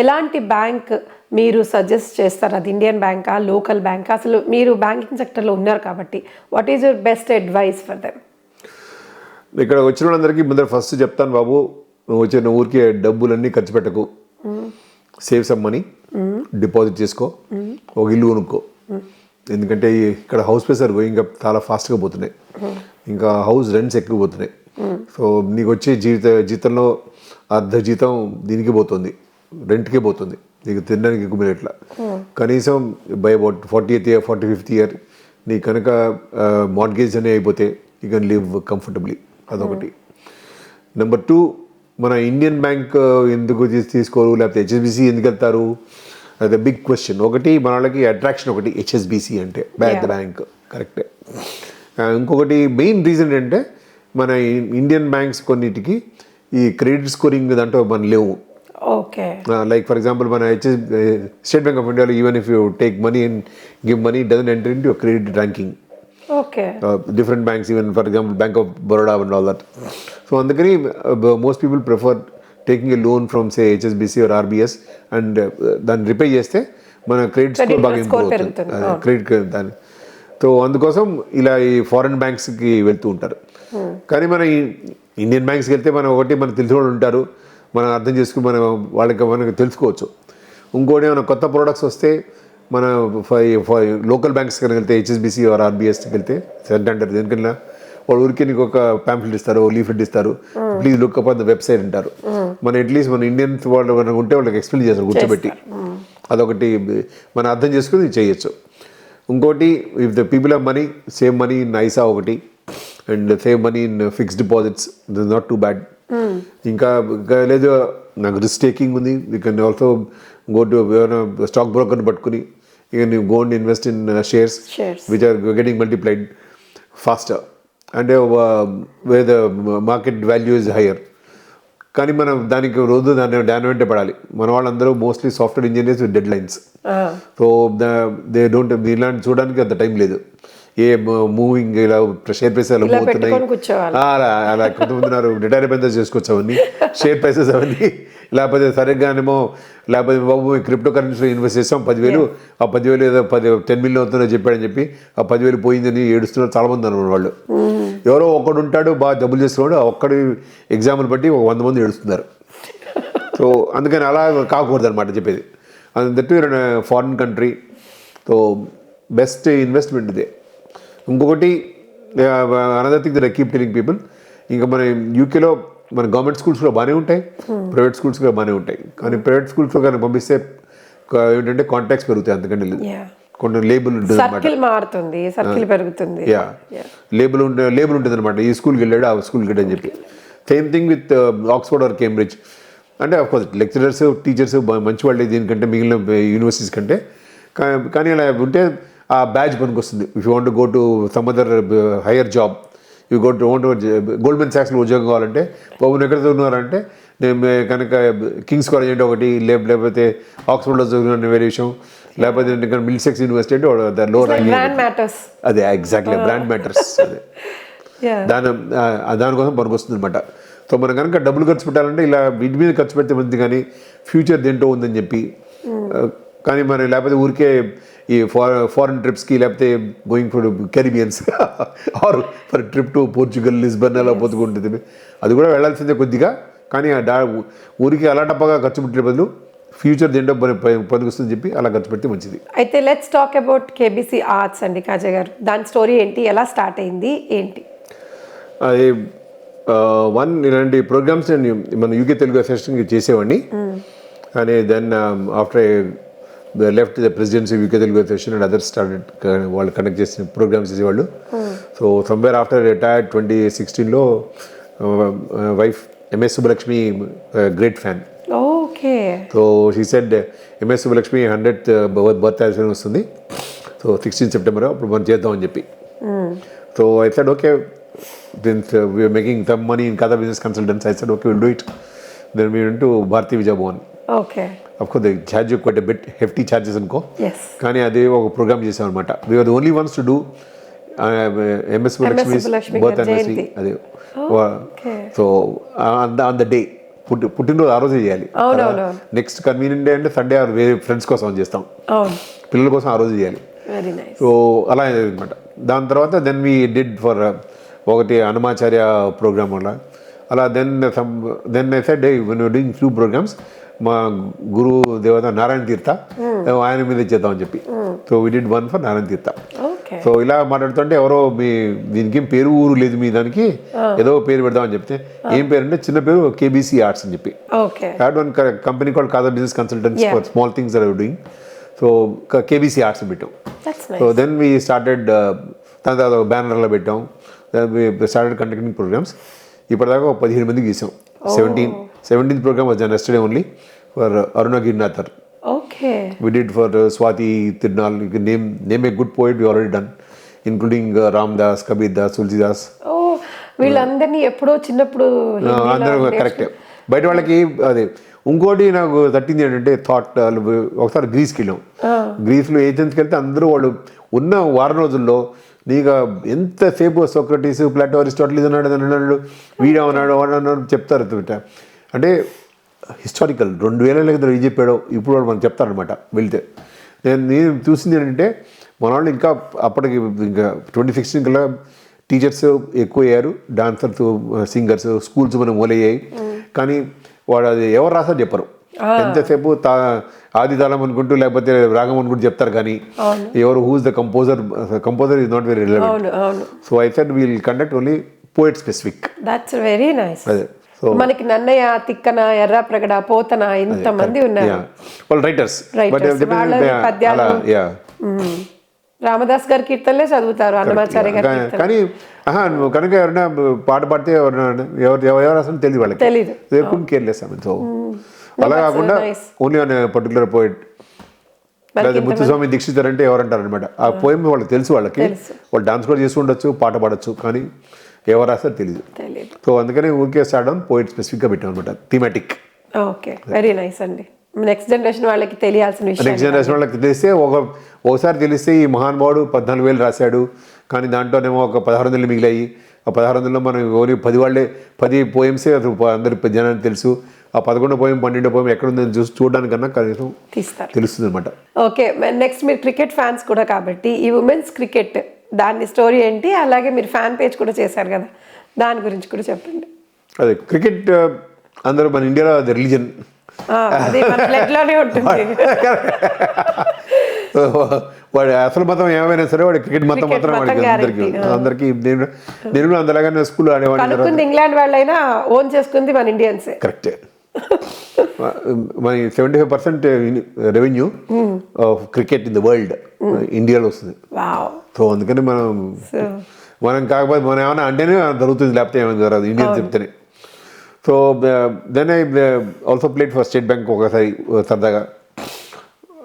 ఎలాంటి bank మీరు suggest చేస్తారు? అది ఇండియన్ బ్యాంకా, లోకల్ బ్యాంకా? అసలు మీరు బ్యాంకింగ్ సెక్టర్లో ఉన్నారు కాబట్టి what is your best advice for them? ఇక్కడ వచ్చిన వాళ్ళందరికీ ముందర ఫస్ట్ చెప్తాను, బాబు నువ్వు వచ్చిన ఊరికే డబ్బులన్నీ ఖర్చు పెట్టకు, సేవ్ సమ్ మనీ, డిపాజిట్ చేసుకో, ఒక ఇల్లు కొనుక్కో. ఎందుకంటే ఇక్కడ హౌస్ ప్రైసెస్ గోయింగ్ అప్ చాలా ఫాస్ట్గా పోతున్నాయి, ఇంకా హౌస్ రెంట్స్ ఎక్కువ పోతున్నాయి. సో నీకు వచ్చే జీతంలో అర్ధ జీతం దీనికి పోతుంది, రెంట్కే పోతుంది, నీకు తినడానికి ఎక్కువ ఎట్లా. కనీసం by about 40th year 45th year నీ కనుక మార్గేజ్ అనే అయిపోతే యూ కెన్ లివ్ కంఫర్టబుల్లీ. అదొకటి. నెంబర్ 2, మన ఇండియన్ బ్యాంక్ ఎందుకు తీసుకోరు, లేకపోతే హెచ్ఎస్బిసి ఎందుకు వెళ్తారు, అది బిగ్ క్వశ్చన్. ఒకటి మన వాళ్ళకి అట్రాక్షన్, ఒకటి హెచ్ఎస్బిసి అంటే పెద్ద బ్యాంక్, కరెక్టే. ఇంకొకటి మెయిన్ రీజన్ ఏంటంటే మన ఇండియన్ బ్యాంక్స్ కొన్నిటికి ఈ క్రెడిట్ స్కోరింగ్ దాంట్లో మనం లేవు. ఓకే, లైక్ ఫర్ ఎగ్జాంపుల్ మన స్టేట్ బ్యాంక్ ఆఫ్ ఇండియాలో even if you take money and give money doesn't enter in to credit ranking. Okay. different banks, even for example Bank of Baroda and all that. So అందుకని most people prefer taking a loan from say HSBC or RBS and దాన్ని repay చేస్తే మన credit score బాగా improve అవుతుంది, credit దాన్ని. So అందుకోసం ఇలా ఈ ఫారెన్ బ్యాంక్స్కి వెళ్తూ ఉంటారు. కానీ మన ఇండియన్ బ్యాంక్స్కి వెళ్తే మనం ఒకటి మనకు తెలిసిన వాళ్ళు ఉంటారు, మనం అర్థం చేసుకుని మనకు తెలుసుకోవచ్చు. ఇంకోటి ఏమైనా కొత్త ప్రోడక్ట్స్ వస్తే మన లోకల్ బ్యాంక్స్ కనుక వెళ్తే హెచ్ఎస్బిసి ఆర్ ఆర్బిఎస్కి వెళ్తే సెంటర్ దేనికన్నా వాళ్ళు ఊరికి నీకు ఒక ప్యాంప్లెట్ ఇస్తారు, లీఫ్లెట్ ఇస్తారు, please look up on the website అంటారు. మన అట్లీస్ట్ మన ఇండియన్స్ వాళ్ళు ఉంటే వాళ్ళకి ఎక్స్ప్లెయిన్ చేస్తారు కూర్చోబెట్టి. అదొకటి మనం అర్థం చేసుకుని చేయొచ్చు. ఇంకోటి if the people of money save money in ISA ఒకటి and save money in fixed deposits, it is not too bad. ఇంకా లేదు నాకు రిస్క్ టేకింగ్ ఉంది, you can also go to stock బ్రోకర్ని పట్టుకుని you can go and invest in shares which are getting multiplied faster అంటే where the market value is higher. కానీ మనం దానికి రోజు దాని వెంటే పడాలి. మన వాళ్ళందరూ mostly software engineers with dead lines. So they don't ఇలాంటి చూడడానికి అంత టైం లేదు. ఏ మూవింగ్ ఇలా షేర్ ప్రైసెస్ అలా మూవ్ అవుతున్నాయి, అలా కొంతమంది ఉన్నారు రిటైర్ అయిపోయిన చేసుకోవచ్చు అవన్నీ షేర్ ప్రైసెస్ అవన్నీ. లేకపోతే సరిగ్గానేమో లేకపోతే బాబు క్రిప్టో కరెన్సీలో ఇన్వెస్ట్ చేస్తాం 10,000, ఆ 10,000 ఏదో 10 మిలియన్ అవుతుందో చెప్పాడని చెప్పి ఆ 10,000 పోయిందని ఏడుస్తున్నారు చాలామంది అన్నారు వాళ్ళు. ఎవరో ఒకడు ఉంటాడు బాగా డబ్బులు చేస్తున్నాడు, ఒక్కడి ఎగ్జాంపుల్ బట్టి 100 మంది ఏడుస్తున్నారు. సో అందుకని అలా కాకూడదు అనమాట చెప్పేది. That foreign country, so best investment ఇదే. ఇంకొకటి another thing that I keep telling people, ఇంకా మన యూకేలో మన గవర్నమెంట్ స్కూల్స్లో బాగానే ఉంటాయి, ప్రైవేట్ స్కూల్స్లో బాగానే ఉంటాయి. కానీ ప్రైవేట్ స్కూల్స్లో కానీ పంపిస్తే ఏంటంటే కాంటాక్ట్స్ పెరుగుతాయి, అంతకంటే లేదు. కొన్ని లేబుల్ ఉంటుంది అనమాట, లేబుల్ ఉంటుంది అనమాట, ఈ స్కూల్కి వెళ్ళాడు ఆ స్కూల్కి వెళ్ళాడు అని చెప్పి. Same thing with Oxford or Cambridge. అంటే అఫ్కోర్స్ లెక్చరర్స్ టీచర్స్ మంచి వాళ్ళే దీనికంటే మిగిలిన యూనివర్సిటీస్ కంటే. కానీ అలా ఉంటే ఆ బ్యాచ్ పనికి వస్తుంది. If you want go to some other higher job, you go to want Goldman సాక్స్లో ఉద్యోగం కావాలంటే బాబు ఎక్కడ చదువుతున్నారంటే నేను కనుక కింగ్స్ కాలేజ్ అంటే ఒకటి, లేకపోతే ఆక్స్ఫర్డ్లో చదువుకున్న వేరే విషయం, లేకపోతే మిల్సెక్స్ యూనివర్సిటీ అంటే లో ర్యాంక్. అదే ఎగ్జాక్ట్లీ బ్రాండ్ మ్యాటర్స్. అదే దానికోసం పనికి వస్తుంది అనమాట. సో మనం కనుక డబ్బులు ఖర్చు పెట్టాలంటే ఇలా వీటి మీద ఖర్చు పెడితే మంచిది, కానీ ఫ్యూచర్ దేంటో ఉందని చెప్పి. కానీ మరి లేకపోతే ఊరికే ఈ ఫారెన్ ట్రిప్స్కి లేకపోతే going for Caribbeans or for trip to Portugal Lisbon అలా పోతుకుంటుంది, అది కూడా వెళ్ళాల్సిందే కొద్దిగా. కానీ ఊరికి అలా టప్పగా ఖర్చు పెట్టే బదులు ఫ్యూచర్ దేంటో పనికొస్తుందని చెప్పి అలా ఖర్చు పెడితే మంచిది. అయితే let's talk about KBC arts అండి కాజా గారు. దాని స్టోరీ ఏంటి, ఎలా స్టార్ట్ అయింది ఏంటి? అది ఇలాంటి ప్రోగ్రామ్స్ నేను మన యూకే తెలుగు అసోసియేషన్కి చేసేవాడిని. కానీ then after left the presidency UK Telugu association and others started వాళ్ళు కండక్ట్ చేసిన ప్రోగ్రామ్స్ చేసేవాళ్ళు. సో సమ్వేర్ ఆఫ్టర్ రిటైర్డ్ 2016లో wife MS Subbulakshmi great fan. Okay. So she said MS Subbulakshmi 100th birth anniversary వస్తుంది, సో 16 సెప్టెంబర్ అప్పుడు మనం చేద్దామని చెప్పి. So I said okay, since we are making some money in Katha Business Consultants, I said okay, we'll do it. Then we went to Bharati Vijay Bhavan. Okay. Of course they charge you quite a bit, hefty charges అనుకో. Yes. కానీ అదే ఒక programme చేసాం అనమాట. We were the only ones to do MS Subbulakshmi's birth anniversary. అదే. So on the day పుట్టినరోజు ఆ రోజే చేయాలి. నెక్స్ట్ కన్వీనియంట్ డే అంటే సండే ఆర్ వేరే ఫ్రెండ్స్ కోసం చేస్తాం, పిల్లల కోసం ఆ రోజు చేయాలి. సో అలా అనమాట. దాని తర్వాత దెన్ వీ డిడ్ ఫర్ ఒకటి హనుమాచార్య ప్రోగ్రామ్ అలా then I said when you're doing few programs మా గురు దేవత నారాయణ తీర్థ ఆయన మీద చేద్దామని చెప్పి. So we did one for Narayana Tirtha. So ఇలా మాట్లాడుతుంటే ఎవరో దీనికి ఏం పేరు ఊరు లేదు మీ దానికి, ఏదో పేరు పెడదామని చెప్తే ఏం పేరు అంటే చిన్న పేరు కేబీసీ ఆర్ట్స్ అని చెప్పి. హ్యాడ్ వన్ కంపెనీ కాల్డ్ కాదా business consultants for small things are doing. So KBC arts పెట్టాం. సో దెన్ వీ స్టార్టెడ్, దాని తర్వాత బ్యానర్లో పెట్టాం, స్టార్టెడ్ కండక్టింగ్ ప్రోగ్రామ్స్. ఇప్పటిదాకా 17 మందికి గీసాం. 17th program was done yesterday only for Aruna Girnathar. Okay. We did for Swati Tirunal. You can name a good poet we already done, including Ramdas, Kabir Das, Tulsidas. Oh, వీళ్ళందరినీ ఎప్పుడో చిన్నప్పుడు అందరూ కరెక్టే. బయట వాళ్ళకి అదే. ఇంకోటి నాకు తట్టింది ఏంటంటే థాట్, ఒకసారి గ్రీస్కి వెళ్ళాం. గ్రీస్లో ఏజెన్స్కి వెళ్తే అందరూ వాళ్ళు ఉన్న వారం రోజుల్లో నీకు ఎంతసేపు సోక్రటీస్, ప్లాటో, అరిస్టాటిల్ ఇది అన్నాడు వీడు అన్నాడు చెప్తారు. అంటే హిస్టారికల్ 2000 క్రితం ఏం చెప్పాడో ఇప్పుడు వాళ్ళు మనకు చెప్తారనమాట వెళ్తే. నేను చూసింది ఏంటంటే మన వాళ్ళు ఇంకా అప్పటికి ఇంకా 2016 కల్లా టీచర్స్ ఎక్కువ అయ్యారు, డాన్సర్స్, సింగర్స్, స్కూల్స్ మనం మొదలయ్యాయి. కానీ వాడు అది ఎవరు రాసారు చెప్పరు. ఎంతసేపు ఆది తాళం అనుకుంటూ లేకపోతే రాగం అనుకుంటూ చెప్తారు, కానీ ఎవరు who's the composer is not very relevant. So I said will conduct only poet specific. That's very nice. అదే మనకి నన్నయ్య, తిక్కన, ఎర్రప్రగడ, పోతన ఇంతమంది ఉన్నారు వాళ్ళు రైటర్స్. రామదాస్ గారి కీర్తనలే చదువుతారు, అన్నమాచార్య గారి. కానీ నువ్వు కనుక ఎవరైనా పాట పాడితే ఎవరు అసలు తెలియదు వాళ్ళకి, తెలీదు. కేర్లెస్. సో అలా కాకుండా ఓన్లీ అనే పర్టికులర్ పోయిట్. లేదా ముత్తుస్వామి దీక్షితర్ అంటే ఎవరంటారు అనమాట. ఆ పోయం వాళ్ళకి తెలుసు, వాళ్ళకి వాళ్ళు డాన్స్ కూడా చేసి ఉండొచ్చు, పాట పాడచ్చు, కానీ ఎవరు రాస్తారో తెలియదు. సో అందుకని ఊరికే స్టార్ట్ ఆన్ పోయిట్ స్పెసిఫిక్గా పెట్టాం అనమాట, థీమాటిక్. ఓకే, వెరీ నైస్ అండి. నెక్స్ట్ జనరేషన్ వాళ్ళకి తెలియాల్సిన విషయం. నెక్స్ట్ జనరేషన్ వాళ్ళకి తెలిస్తే ఒకసారి తెలిస్తే ఈ మహానుభావుడు 14,000 రాశాడు, కానీ దాంట్లోనేమో ఒక 1600 మిగిలాయి. ఆ 1600లో మనం ఓన్లీ 10 పోయమ్సే అందరి జనానికి తెలుసు. ఆ 11 పోయం 12 పోయం ఎక్కడుందని చూడడానికన్నా కనీసం తెలుస్తుంది అనమాట. ఓకే, నెక్స్ట్ మీరు క్రికెట్ ఫ్యాన్స్ కూడా కాబట్టి ఈ ఉమెన్స్ క్రికెట్ దాని స్టోరీ ఏంటి, అలాగే మీరు ఫ్యాన్ పేజ్ కూడా చేశారు కదా, దాని గురించి కూడా చెప్పండి. అదే క్రికెట్ అందరూ మన ఇండియాలో అది రిలీజన్, అది మన బ్లడ్లోనే ఉంటుంది. వాడు అసలు మతం ఏమైనా సరే వాడు క్రికెట్ మతం మాత్రం అందరికి. నేను అందలాగానే స్కూల్లో ఆడేవాడిని. ఇంగ్లాండ్ వాళ్ళైనా ఓన్ చేసుకుంది మన ఇండియన్సే. కరెక్టే. మన 75% revenue of cricket in the world ఇండియాలో వస్తుంది. సో అందుకని మనం కాకపోతే మనం ఏమైనా అంటేనే జరుగుతుంది, లేకపోతే ఏమైనా జరగదు ఇండియన్స్ చెప్తేనే. So then I also played for State Bank ఒకసారి సరదాగా.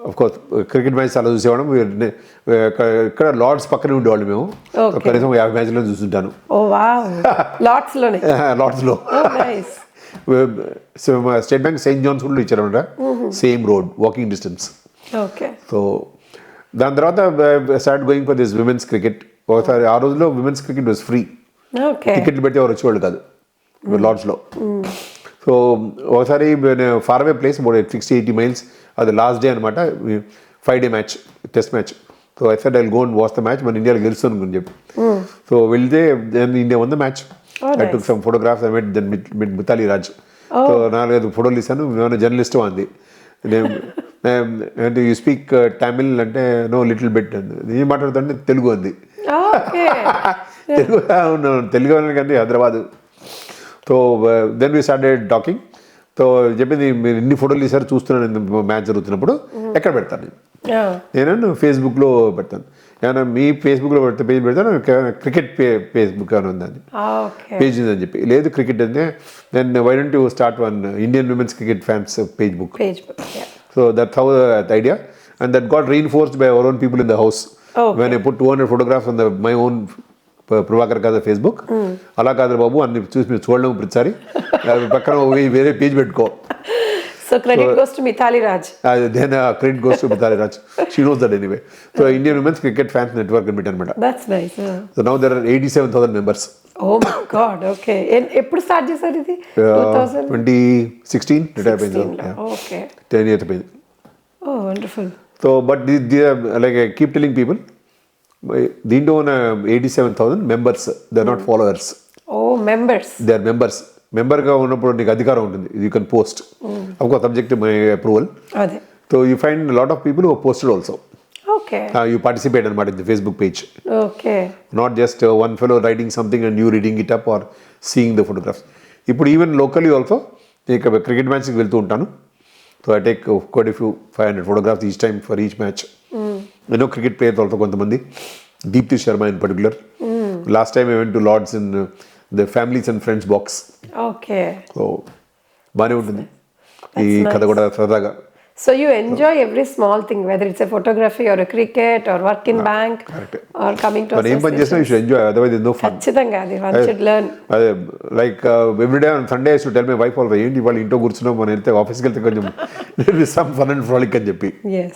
అఫ్కోర్స్ క్రికెట్ మ్యాచ్ చాలా చూసేవాళ్ళం. ఇక్కడ లార్డ్స్ పక్కనే ఉండేవాళ్ళు మేము. కనీసం 50 మ్యాచ్లో చూస్తుంటాను లార్డ్స్లో. స్టేట్ బ్యాంక్ సెయింట్ జాన్స్ కూడా ఇచ్చారన్నమాట, same road, walking distance. So దాని తర్వాత start going for this women's cricket. ఒకసారి ఆ రోజులో విమెన్స్ క్రికెట్ వాజ్ ఫ్రీ, టికెట్లు పెడితే ఎవరు వచ్చేవాళ్ళు కాదు లార్డ్స్లో. సో ఒకసారి ఫార్ అవే ప్లేస్ 60-80 మైల్స్, అది లాస్ట్ డే అనమాట, 5-day match, test match. So I said I will go and watch the match, మన ఇండియాలో గెలుస్తాను అని చెప్పి. సో వెళ్తే India one the match. I took some photographs. I met Mithali Raj. So 4-5 ఫోటోలు తీసాను. నేను జర్నలిస్ట్ అంది. అంటే యూ స్పీక్ తమిళ్ అంటే నో లిటిల్ బిట్ అంది. నేను మాట్లాడుతుంటే తెలుగు అంది. తెలుగు కానీ Hyderabad. So then we started talking. So చెప్పింది, మీరు ఇన్ని ఫోటోలు తీసారు చూస్తున్నాను మ్యాచ్ జరుగుతున్నప్పుడు, ఎక్కడ పెడతాను నేను ఫేస్బుక్లో పెడతాను. ఏమైనా మీ ఫేస్బుక్లో పెడితే పేజ్ పెడతాను, క్రికెట్ ఫేస్బుక్ అని ఉందని పేజ్ ఉందని చెప్పి. లేదు క్రికెట్ అంటే then why don't you start one Indian women's cricket fans page book. So that's how the idea, and that got reinforced by our own people in the house when I put 200 photographs on my own Prabhakar కాదు Facebook. అలా కాదు బాబు, అన్ని చూసి మీరు చూడలేము ప్రతిసారి, పక్కన వేరే పేజ్ పెట్టుకో. So credit goes to Mithali Raj. Then credit goes to Mithali Raj. She knows that anyway. So Indian Women's Cricket Fans Network and Anamata. That's nice. So now there are 87,000 members. Oh my God. Okay. ఎప్పుడు start చేశారు ఇది? 2016 retire అయింది. Okay. 10 years అయింది. Oh, wonderful. So but like I keep telling people, దీంట్లో ఉన్న 87,000 members, they are not followers. Oh, members. They are members. మెంబర్గా ఉన్నప్పుడు నీకు అధికారం ఉంటుంది. యూ కెన్ పోస్ట్ ఒక subject my approval. So you find lot of people who posted also. You participate అనమాట in the Facebook page. Not just one fellow writing something and you reading it up or seeing the photographs. ఇప్పుడు even locally also నేను cricket మ్యాచ్కి వెళ్తూ ఉంటాను. So I take quite a few 500 photographs each time for each match. ఎన్నో cricket players also, కొంతమంది, Deepti Sharma in particular. Last time I went to Lord's in the families and friends box. So బాగానే ఉంటుంది ఈ కథ కూడా సరదాగా. So you enjoy every small thing, whether it's a photography or a cricket or work in bank or coming to association. ఏం పని చేసినా you should enjoy, otherwise there's no fun. ఖచ్చితంగా అది one should learn. అదే like every day on Sunday I used to tell my wife also, ఏంటి వాళ్ళు ఇంట్లో కూర్చున్నాం, మనం వెళ్తే ఆఫీస్కి వెళ్తే కొంచెం some fun and frolic అని చెప్పి. Yes,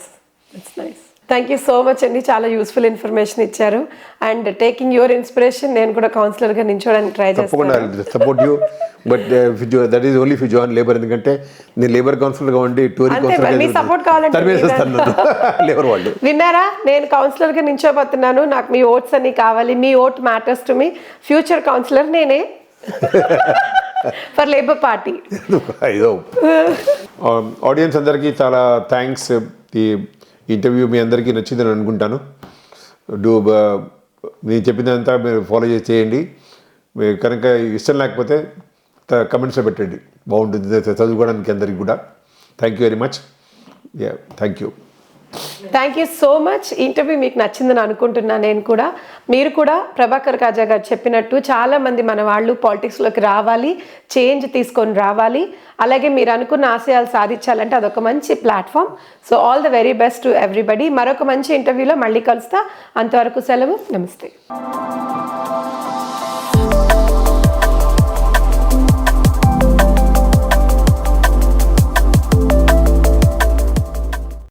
that's nice. Thank you so much అండి, చాలా యూస్ఫుల్ ఇన్ఫర్మేషన్ ఇచ్చారు. అండ్ టేకింగ్ యువర్ ఇన్స్పిరేషన్, నేను కూడా కౌన్సిలర్గా నిల్చోడానికి ట్రై తప్పకుండా చేస్తాను. Support you, but that is only for join labour. ఎందుకంటే నేను లేబర్ కౌన్సిలర్గా ఉండి టూరీ అంతే మరి, మీ సపోర్ట్ కావాలంటే తరిమేసేస్తాను లేబర్ వాళ్ళు. విన్నారా, నేను కౌన్సిలర్గా నిల్చోబోతున్నాను, నాకు మీ ఓట్స్ అన్ని కావాలి, మీ vote matters to me. Future councillor నేనే ఫర్ లేబర్ పార్టీ. అయ్యో ఆడియన్స్ అందరికీ చాలా థ్యాంక్స్. ఈ ఇంటర్వ్యూ మీ అందరికీ నచ్చిందని అనుకుంటాను. నేను చెప్పినంతా మీరు ఫాలో చేయండి. మీరు కనుక ఇష్టం లేకపోతే కమెంట్స్లో పెట్టండి, బాగుంటుంది చదువుకోవడానికి అందరికి కూడా. Thank you very much. Thank you. Thank you so much. Interview మీకు నచ్చిందని అనుకుంటున్నాను నేను కూడా. మీరు కూడా ప్రభాకర్ కాజా గారు చెప్పినట్టు చాలామంది మన వాళ్ళు పాలిటిక్స్లోకి రావాలి, చేంజ్ తీసుకొని రావాలి, అలాగే మీరు అనుకున్న ఆశయాలు సాధించాలంటే అదొక మంచి platform. So all the very best to everybody. మరొక మంచి ఇంటర్వ్యూలో మళ్ళీ కలుస్తా. అంతవరకు సెలవు. నమస్తే.